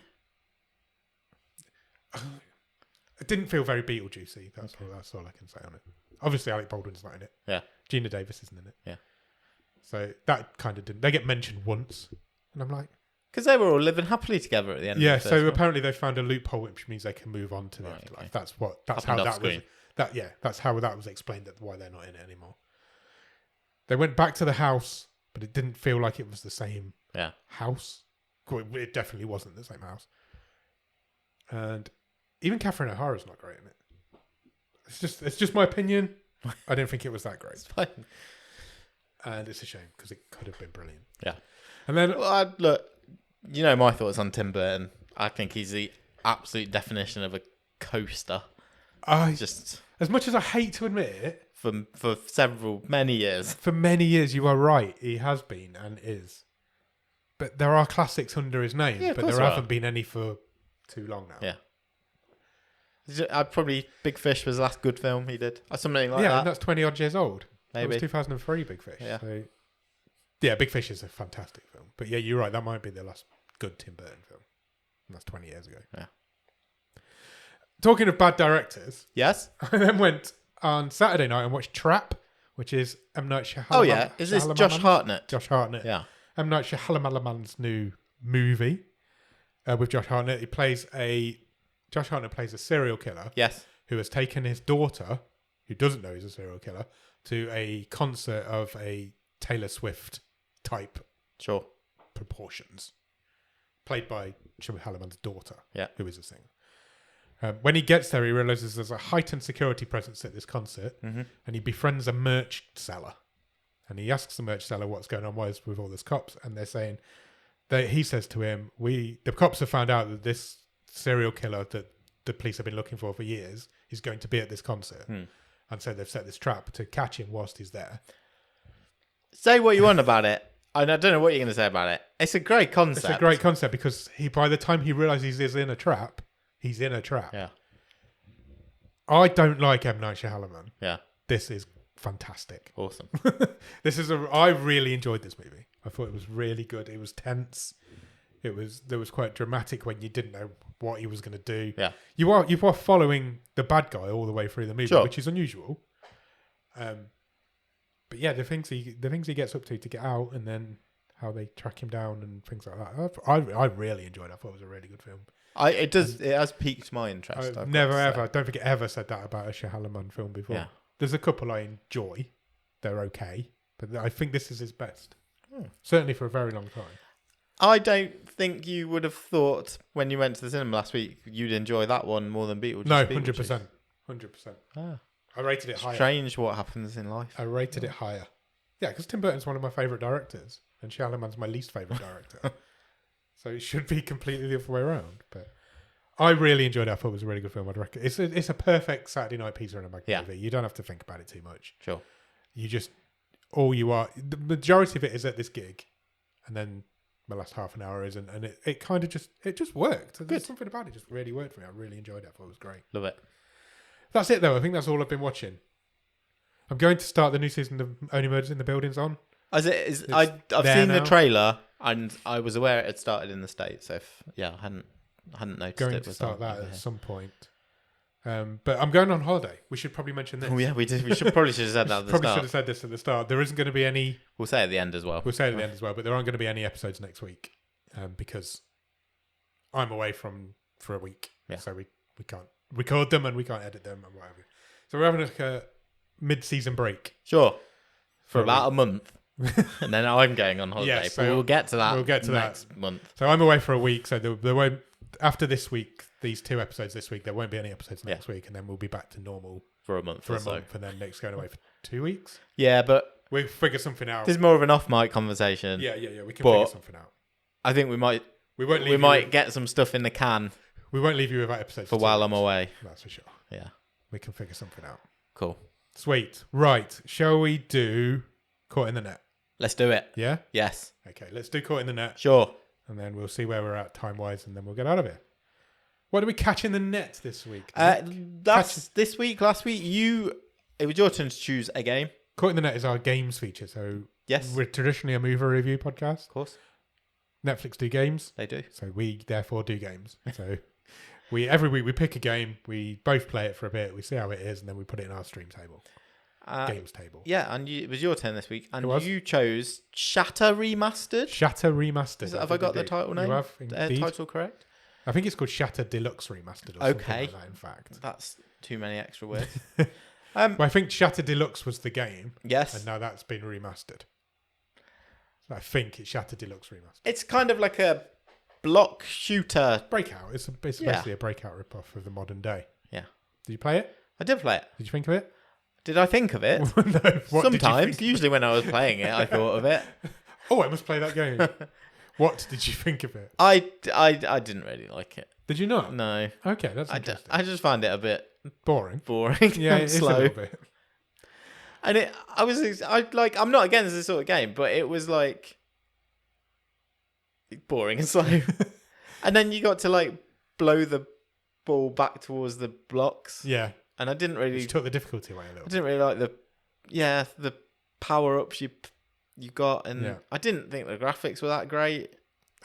It didn't feel very Beetlejuicy. That's all I can say on it. Obviously, Alec Baldwin's not in it. Yeah. Gina Davis isn't in it. Yeah. So that kind of didn't... They get mentioned once, and I'm like... Because they were all living happily together at the end. Yeah, of the so first apparently they found a loophole, which means they can move on to the afterlife. Okay. That's how that was. That's how that was explained. Why they're not in it anymore. They went back to the house, but it didn't feel like it was the same house. It definitely wasn't the same house. And even Catherine O'Hara's not great in it. It's just my opinion. I didn't think it was that great. It's fine. And it's a shame because it could have been brilliant. Yeah. And then look, you know my thoughts on Tim Burton. I think he's the absolute definition of a coaster. As much as I hate to admit it, for many years. For many years, you are right. He has been and is. But there are classics under his name, but there haven't been any for too long now. Yeah. Probably Big Fish was the last good film he did. Or something like that. Yeah, and that's 20 odd years old. Maybe. It was 2003 Big Fish. Yeah. So, yeah, Big Fish is a fantastic film. But yeah, you're right. That might be the last good Tim Burton film. And that's 20 years ago. Yeah. Talking of bad directors. Yes. I then went on Saturday night and watched Trap, which is M. Night Shyamalan. Oh, yeah. Is this Josh Hartnett? Josh Hartnett. Yeah. M. Night Shyamalan's new movie with Josh Hartnett. Josh Hartnett plays a serial killer. Yes. Who has taken his daughter, who doesn't know he's a serial killer, to a concert of a Taylor Swift type Sure. proportions. Played by Jim Halloran's daughter, Yeah. who is a singer. When he gets there, he realizes there's a heightened security presence at this concert, and he befriends a merch seller. And he asks the merch seller what's going on with all these cops, and they're saying he says to him, the cops have found out that this serial killer that the police have been looking for years is going to be at this concert, and so they've set this trap to catch him whilst he's there. Say what you want about it. I don't know what you're going to say about it. It's a great concept. It's a great concept because by the time he realizes he's in a trap, he's in a trap. Yeah. I don't like M. Night Shyamalan. Yeah. This is fantastic. Awesome. I really enjoyed this movie. I thought it was really good. It was tense. There was quite dramatic when you didn't know what he was going to do. Yeah. You are following the bad guy all the way through the movie, Sure. which is unusual. But yeah, the things he gets up to get out, and then how they track him down and things like that. I really enjoyed it. I thought it was a really good film. It has piqued my interest. I've never ever, don't think I ever said that about a Shyamalan film before. Yeah. There's a couple I enjoy. They're okay. But I think this is his best. Certainly for a very long time. I don't think you would have thought when you went to the cinema last week you'd enjoy that one more than Beetlejuice. No, 100%. 100%. Ah. I rated it higher. Strange what happens in life. I rated it higher. Yeah, because Tim Burton's one of my favourite directors, and Shyamalan's my least favourite director. So it should be completely the other way around. But I really enjoyed it. I thought it was a really good film. I'd recommend. It's a perfect Saturday night pizza in a bag movie. You don't have to think about it too much. Sure. You just the majority of it is at this gig, and then the last half an hour isn't, and it kind of just worked. There's something about it just really worked for me. I really enjoyed it. I thought it was great. Love it. That's it though. I think that's all I've been watching. I'm going to start the new season of Only Murders in the Buildings on. I've seen the trailer and I was aware it had started in the States. So I hadn't noticed going it. To start that at some point. But I'm going on holiday. We should probably mention this. Oh yeah, we did. We probably should have said that at the probably start. should have said this at the start. There isn't going to be any. We'll say it at the end as well. But there aren't going to be any episodes next week because I'm away for a week. Yeah. So we can't record them and we can't edit them and whatever. So we're having a mid-season break. Sure. For about a month. And then I'm going on holiday. Yes, so but we'll get to that. We'll get to next month. So I'm away for a week. So there won't. After this week, these 2 episodes this week, there won't be any episodes next week, and then we'll be back to normal for a month. And then Nick's going away for 2 weeks. Yeah, but we'll figure something out. This is more of an off-mic conversation. Yeah. We can figure something out. I think we might get some stuff in the can. We won't leave you without episodes for while I'm away. That's for sure. Yeah, we can figure something out. Cool. Sweet. Right. Shall we do Caught in the Net? Let's do it. Yeah? Yes. Okay, let's do Caught in the Net. Sure. And then we'll see where we're at time-wise, and then we'll get out of here. What did we catch in the net this week? This week, last week, it was your turn to choose a game. Caught in the Net is our games feature, so yes, we're traditionally a movie review podcast. Of course. Netflix do games. They do. So we therefore do games. So every week we pick a game, we both play it for a bit, we see how it is, and then we put it in our stream table. Games table. Yeah, and it was your turn this week, and you chose Shatter Remastered. Shatter Remastered. Have I got the title name? You have, indeed. Title correct? I think it's called Shatter Deluxe Remastered or something like that, in fact. That's too many extra words. Well, I think Shatter Deluxe was the game. Yes. And now that's been remastered. So I think it's Shatter Deluxe Remastered. It's kind of like a block shooter. Breakout. It's basically a Breakout ripoff of the modern day. Yeah. Did you play it? I did play it. Did you think of it? Did I think of it? No. Sometimes. Usually when I was playing it, I thought of it. Oh, I must play that game. What did you think of it? I didn't really like it. Did you not? No. Okay, that's interesting. I just found it a bit boring. Yeah, it's slow. a little bit. And I'm not against this sort of game, but it was like boring and slow. And then you got to blow the ball back towards the blocks. Yeah. And I didn't really... Which took the difficulty away a little. I didn't really like the power-ups you got, and I didn't think the graphics were that great.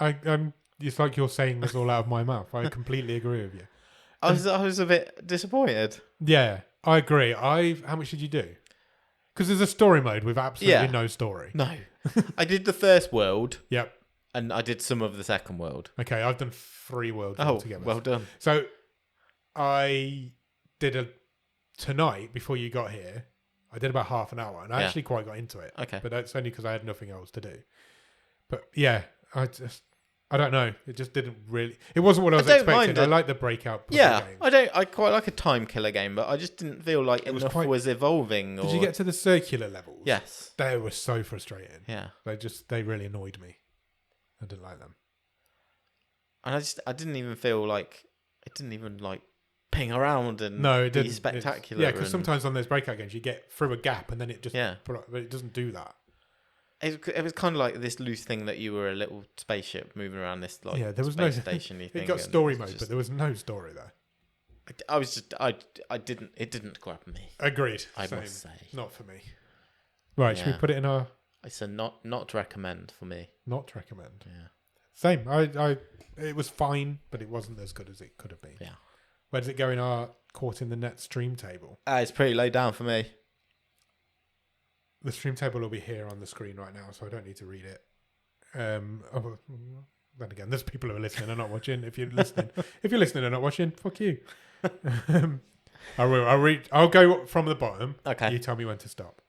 It's like you're saying this all out of my mouth. I completely agree with you. I was a bit disappointed. Yeah, I agree. How much did you do? Because there's a story mode with absolutely no story. No. I did the first world. Yep. And I did some of the second world. Okay, I've done 3 worlds altogether. Well done. So I did tonight, before you got here, I did about half an hour, and I actually quite got into it. Okay. But that's only because I had nothing else to do. But yeah, I don't know. It just didn't really. It wasn't what I was expecting. I like the breakout puzzle games. I quite like a time killer game, but I just didn't feel like enough was evolving. Did you get to the circular levels? Yes. They were so frustrating. Yeah. They really annoyed me. I didn't like them. And I didn't even feel like it didn't even like ping around and be spectacular. Yeah, because sometimes on those breakout games you get through a gap and then it just but it doesn't do that. It was kind of like this loose thing that you were a little spaceship moving around this like there was space station-y thing. It got story mode, but there was no story there. It didn't grab me. Agreed. I must say, not for me. Right, should we put it in our? It's a not to recommend for me. Not to recommend. Yeah. Same. It was fine, but it wasn't as good as it could have been. Yeah. Where does it go in our Caught in the Net stream table? It's pretty low down for me. The stream table will be here on the screen right now, so I don't need to read it. Then again, there's people who are listening and not watching. If you're listening and not watching, fuck you. I'll go from the bottom. Okay. You tell me when to stop.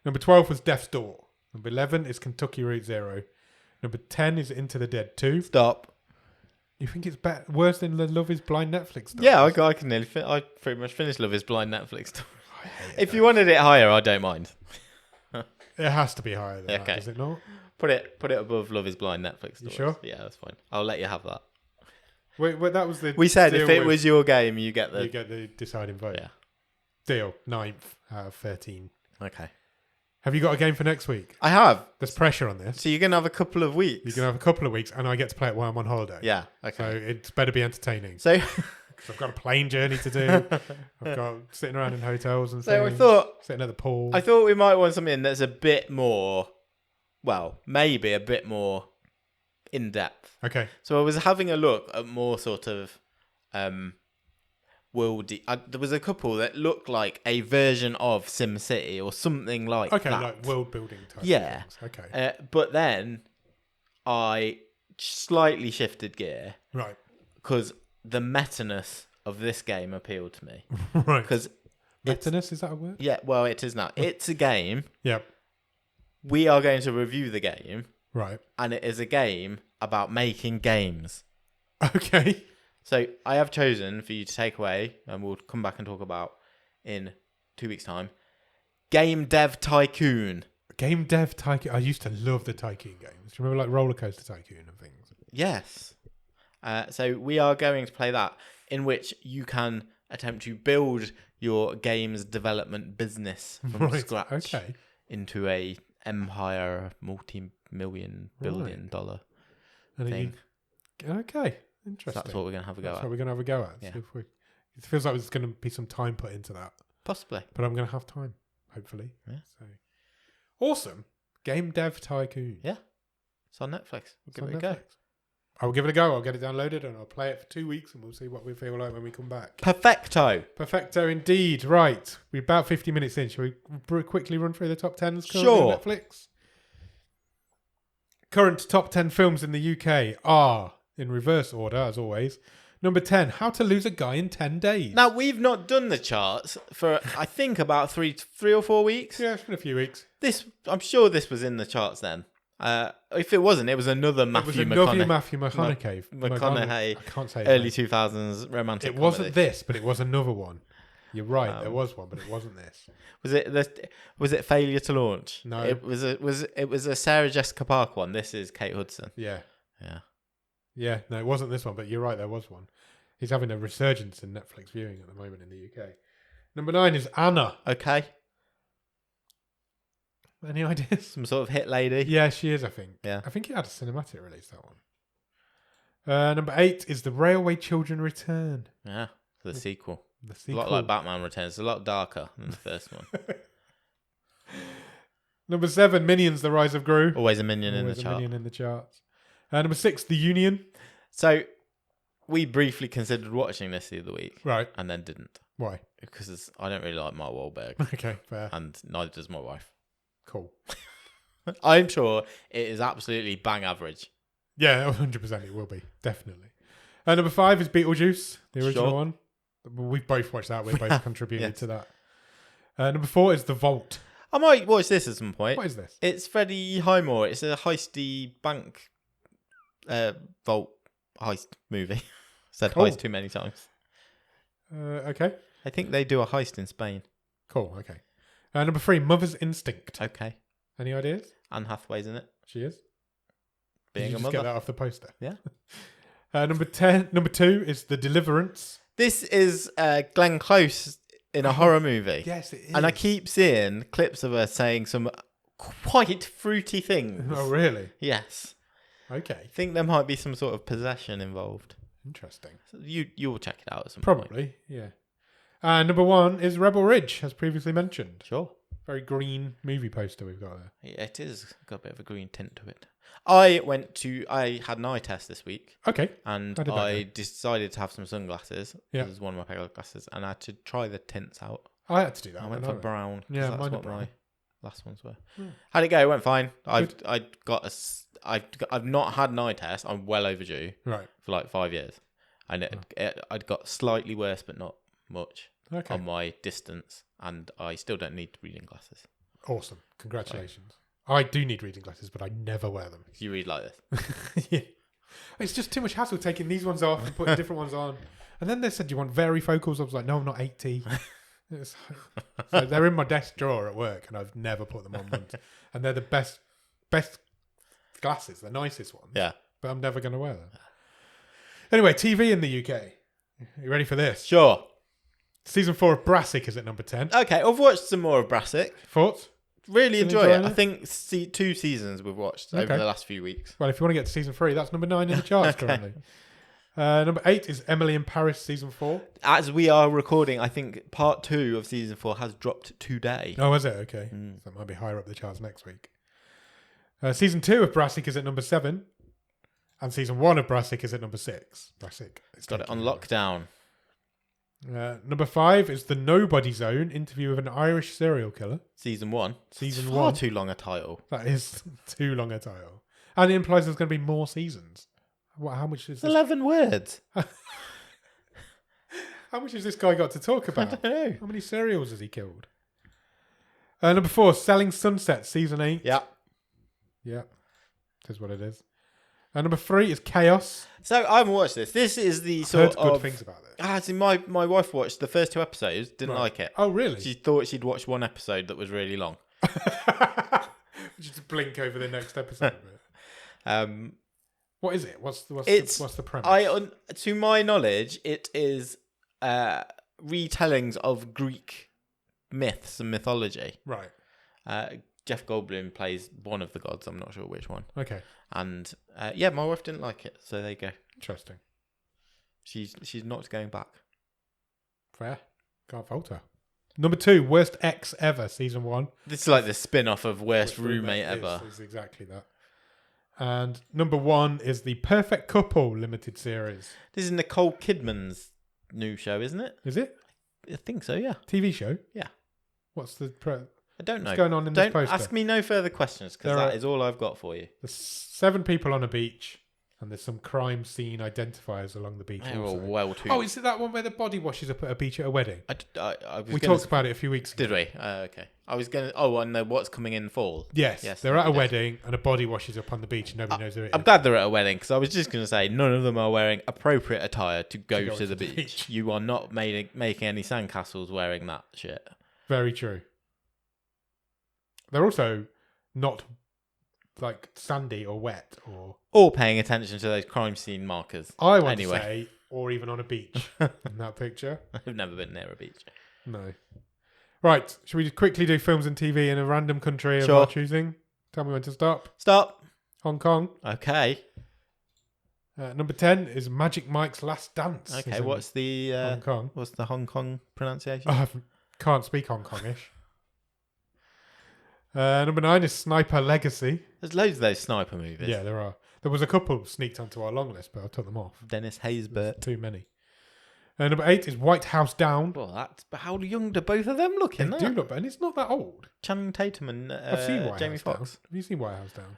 Number 12 was Death's Door. Number 11 is Kentucky Route Zero. Number 10 is Into the Dead 2. Stop. You think it's worse than the Love is Blind Netflix stuff? Yeah, I can nearly. I pretty much finished Love is Blind Netflix stuff. If you wanted it higher, I don't mind. It has to be higher than that, does it not? Put it above Love is Blind Netflix. You sure? Yeah, that's fine. I'll let you have that. Wait, that was the. We said if it was your game, you get the deciding vote. Yeah. Deal. 9th out of 13. Okay. Have you got a game for next week? I have. There's pressure on this. So you're gonna have a couple of weeks. You're gonna have a couple of weeks, and I get to play it while I'm on holiday. Yeah. Okay. So it's better be entertaining. So. Because I've got a plane journey to do. I've got sitting around in hotels and so things. Sitting at the pool. I thought we might want something that's a bit more, well, maybe a bit more in depth. Okay. So I was having a look at more sort of worldy. There was a couple that looked like a version of SimCity or something like that. Okay, like world building type. Yeah. Things. Okay. But then I slightly shifted gear. Right. Because the meta-ness of this game appealed to me. Right. Because meta-ness, is that a word? Yeah, well, it is now. It's a game. Yep. We are going to review the game. Right. And it is a game about making games. Okay. So I have chosen for you to take away, and we'll come back and talk about in 2 weeks' time, Game Dev Tycoon. Game Dev Tycoon. I used to love the Tycoon games. Do you remember like Roller Coaster Tycoon and things? Yes. So we are going to play that, in which you can attempt to build your games development business from scratch into a empire, multi-million, billion-dollar thing. Okay, interesting. So that's what we're going to have a go at. That's what we're going to have a go at. Yeah. It feels like there's going to be some time put into that. Possibly. But I'm going to have time, hopefully. Yeah. So awesome. Game Dev Tycoon. Yeah. It's on Netflix. We'll give it a go. I'll give it a go. I'll get it downloaded and I'll play it for 2 weeks and we'll see what we feel like when we come back. Perfecto Indeed. Right. We're about 50 minutes in. Shall we quickly run through the top 10s currently on Netflix? Current top 10 films in the UK are, in reverse order as always, number 10, How to Lose a Guy in 10 Days. Now, we've not done the charts for, I think, about three or 4 weeks. Yeah, it's been a few weeks. I'm sure this was in the charts then. If it wasn't, it was another Matthew McConaughey. I can't say early 2000s romantic. It wasn't this, but it was another one. You're right. There was one, but it wasn't this. Was it Failure to Launch? No. It was a Sarah Jessica Parker one. This is Kate Hudson. Yeah. Yeah. No, it wasn't this one, but you're right. There was one. He's having a resurgence in Netflix viewing at the moment in the UK. Number 9 is Anna. Okay. Any ideas? Some sort of hit lady. Yeah, she is, I think. Yeah. I think it had a cinematic release, that one. Number 8 is The Railway Children Return. Yeah, the sequel. The sequel. A lot like Batman Returns. It's a lot darker than the first one. Number 7, Minions: The Rise of Gru. Always a minion in the chart. Minion in the charts. Number 6, The Union. So, we briefly considered watching this the other week. Right. And then didn't. Why? Because I don't really like Mark Wahlberg. Okay, fair. And neither does my wife. Cool. I'm sure it is absolutely bang average. Yeah, 100% it will be. Definitely. Number 5 is Beetlejuice, the original one. We've both watched that. We've both contributed to Number 4 is The Vault. I might watch this at some point. What is this? It's Freddie Highmore. It's a heisty bank vault heist movie. Said heist too many times. Okay. I think they do a heist in Spain. Cool, okay. Number 3, Mother's Instinct. Okay. Any ideas? Anne Hathaway's in it. She is. Being Did you a just mother. get that off the poster? Yeah. Number 2 is The Deliverance. This is Glenn Close in a horror movie. Yes, it is. And I keep seeing clips of her saying some quite fruity things. Oh, really? Yes. Okay. I think there might be some sort of possession involved. Interesting. So you'll check it out at some point. Probably, yeah. Number 1 is Rebel Ridge, as previously mentioned. Sure. Very green movie poster we've got there. Yeah, it is got a bit of a green tint to it. I had an eye test this week. Okay. And How did that I go? decided to have some sunglasses. Yeah. This is one of my pair of glasses. And I had to try the tints out. I had to do that. I went didn't for brown. 'Cause Yeah, that's mine are what brown. my last ones were. Hmm. How'd it go? It went fine. Good. I've not had an eye test. I'm well overdue Right. for like 5 years. And I'd got slightly worse, but not much Okay. on my distance. And I still don't need reading glasses. Awesome. Congratulations. I do need reading glasses, but I never wear them. You read like this. Yeah. It's just too much hassle taking these ones off and putting different ones on. And then they said, "Do you want varifocals?" I was like, "No, I'm not 80." So they're in my desk drawer at work, and I've never put them on once. And they're the best glasses, the nicest ones. Yeah. But I'm never going to wear them. Anyway, TV in the UK. Are you ready for this? Sure. Season 4 of Brassic is at number 10. Okay, I've watched some more of Brassic. Thoughts? Really Still enjoy it. enjoying I it? think 2 seasons we've watched Okay. over the last few weeks. Well, if you want to get to season 3, that's number 9 in the charts Okay. currently. Number 8 is Emily in Paris, season 4. As we are recording, I think part 2 of season 4 has dropped today. Oh, is it? Okay. Mm. So that might be higher up the charts next week. Season 2 of Brassic is at number 7. And season 1 of Brassic is at number 6. Brassic. It's got it on lockdown. Number 5 is The Nobody Zone, interview with an Irish serial killer. Season 1. Season It's far 1. too long a title. That is too long a title. And it implies there's going to be more seasons. How much is this? 11 words. How much has this guy got to talk I about? don't know. How many serials has he killed? Number 4, Selling Sunset, season 8. Yeah. Yeah. That's what it is. Number 3 is Chaos. So I haven't watched this. This is the Heard sort good of... things about it. See, my wife watched the first 2 episodes, didn't Right. like it. Oh, really? She thought she'd watched 1 episode that was really long. Just blink over the next episode. What is it? What's the premise? To my knowledge, it is retellings of Greek myths and mythology. Right. Jeff Goldblum plays one of the gods. I'm not sure which one. Okay. And yeah, my wife didn't like it, so there you go. Interesting. She's not going back. Fair. Can't fault her. Number 2, Worst Ex Ever, season 1. This is like the spin-off of Worst Roommate Ever. Is exactly that. And number 1 is The Perfect Couple limited series. This is Nicole Kidman's new show, isn't it? Is it? I think so, yeah. TV show? Yeah. What's the I don't know. what's going on in this Don't poster? ask me no further questions, because that is all I've got for you. There's 7 people on a beach, and there's some crime scene identifiers along the beach. They're all also. well too... Oh, is it that one where the body washes up at a beach at a wedding? We Talked about it a few weeks ago. Did we? Okay. I was going to... Oh, I know what's coming in fall. Yes, Yes, they're at a we did. wedding, and a body washes up on the beach, and nobody knows who it is. I'm glad they're at a wedding, because I was just going to say none of them are wearing appropriate attire to go to the beach. You are not making any sandcastles wearing that shit. Very true. They're also not like sandy or wet Or paying attention to those crime scene markers. I want to say, or even on a beach in that picture. I've never been near a beach. No. Right, should we just quickly do films and TV in a random country of Sure. our choosing? Tell me when to stop. Stop. Hong Kong. Okay. Number 10 is Magic Mike's Last Dance. Okay, what's the Hong Kong? what's the Hong Kong pronunciation? I can't speak Hong Kongish. Number 9 is Sniper Legacy. There's loads of those sniper movies. Yeah, there are. There was a couple sneaked onto our long list, but I took them off. Dennis There's Haysbert. too many. Number 8 is White House Down. Well, but how young do both of them look in They that? do look, and it's not that old. Channing Tatum and I've seen White Jamie House Down. Foxx. Have you seen White House Down?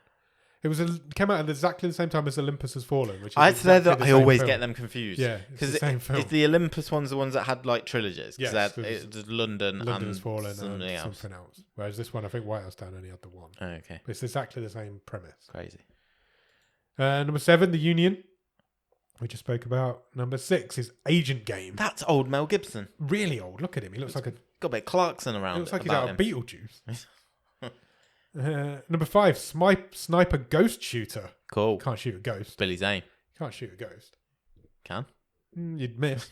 It came out at exactly the same time as Olympus Has Fallen, which is I always film. get them confused. Yeah, because the same film. Is the Olympus ones the ones that had like trilogies? Yes, it's London Has Fallen and something else. Whereas this one, I think White House Down only had the one. Oh, okay, But it's exactly the same premise. crazy. Number 7, The Union. We just spoke about. Number 6 is Agent Game. That's old Mel Gibson. Really old. Look at him. He looks like a... Got a bit of Clarkson around. He looks like he's out of Beetlejuice. Number 5, Sniper Ghost Shooter. Cool. Can't shoot a ghost. Billy Zane. Can't shoot a ghost. Can. You'd miss.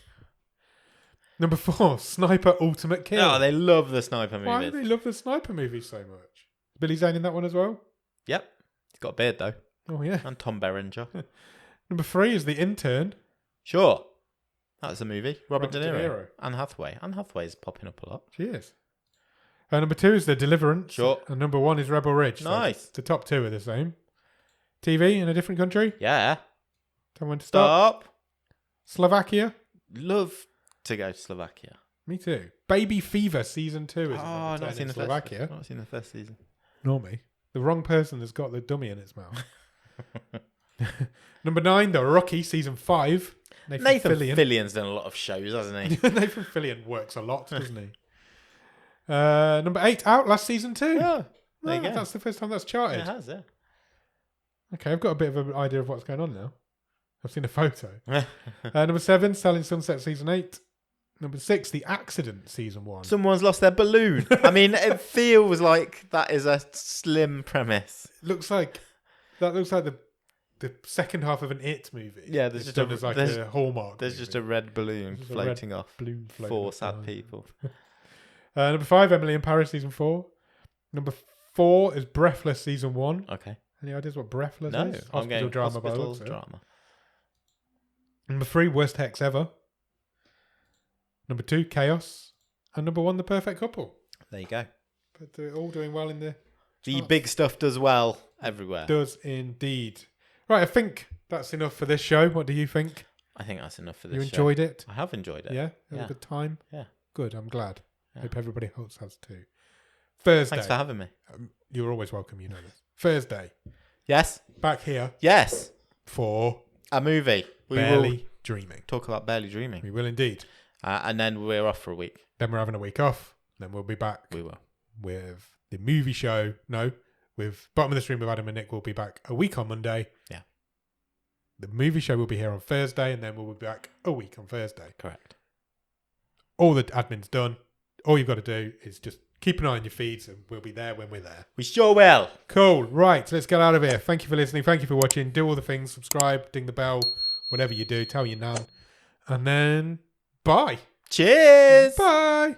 Number 4, Sniper Ultimate Kill. Oh, they love the sniper movies. Why do they love the sniper movies so much? Billy Zane in that one as well? Yep. He's got a beard though. Oh, yeah. And Tom Berenger. Number 3 is The Intern. Sure. That's a movie. Robert De De Niro. Niro. Anne Hathaway. Anne Hathaway's popping up a lot. She is. Number 2 is The Deliverance. Sure. And number 1 is Rebel Ridge. Nice. So the top 2 are the same. TV in a different country. Yeah. Tell me when to stop. Slovakia. Love to go to Slovakia. Me too. Baby Fever season 2 is I've not seen the Slovakia. First, not seen the first season. Nor me. The wrong person has got the dummy in its mouth. Number 9, The Rookie season 5. Nathan Fillion's done a lot of shows, hasn't he? Nathan Fillion works a lot, doesn't he? Number 8, Outlast season 2. Yeah, there you go. That's the first time that's charted. It has, yeah. Okay, I've got a bit of an idea of what's going on now. I've seen a photo. Number 7, Selling Sunset season 8. Number 6, The Accident season 1. Someone's lost their balloon. I mean, it feels like that is a slim premise. Looks like the second half of an It movie. Yeah, there's just a Hallmark. There's just a red balloon floating off. Balloon floating Four off sad people. Number 5, Emily in Paris season 4. Number 4 is Breathless season 1. Okay. Any ideas what Breathless No, is? I'm getting drama by the hospital looks of it. drama. Number 3, Worst Hex Ever. Number 2, Chaos. And number 1, The Perfect Couple. There you go. But they're all doing well in the charts. big stuff does well everywhere. Does indeed. Right, I think that's enough for this show. What do you think? I think that's enough for this You show. enjoyed it? I have enjoyed it. Yeah? Had a good time? Yeah. Good, I'm glad. Yeah. Hope everybody else has too. Thursday. Thanks for having me. You're always welcome, you know this. Thursday. Yes. Back here Yes. for A movie. We Barely will Dreaming. talk about Barely Dreaming. We will indeed. And then we're off for a week. Then we're having a week off. Then we'll be back We will. with the movie show. No, with Bottom of the Stream with Adam and Nick. We'll be back a week on Monday. Yeah. The movie show will be here on Thursday, and then we'll be back a week on Thursday. Correct. All the admin's done. All you've got to do is just keep an eye on your feeds, and we'll be there when we're there. We sure will. Cool. Right, let's get out of here. Thank you for listening. Thank you for watching. Do all the things. Subscribe, ding the bell, whatever you do. Tell your nan. And then, bye. Cheers. Bye.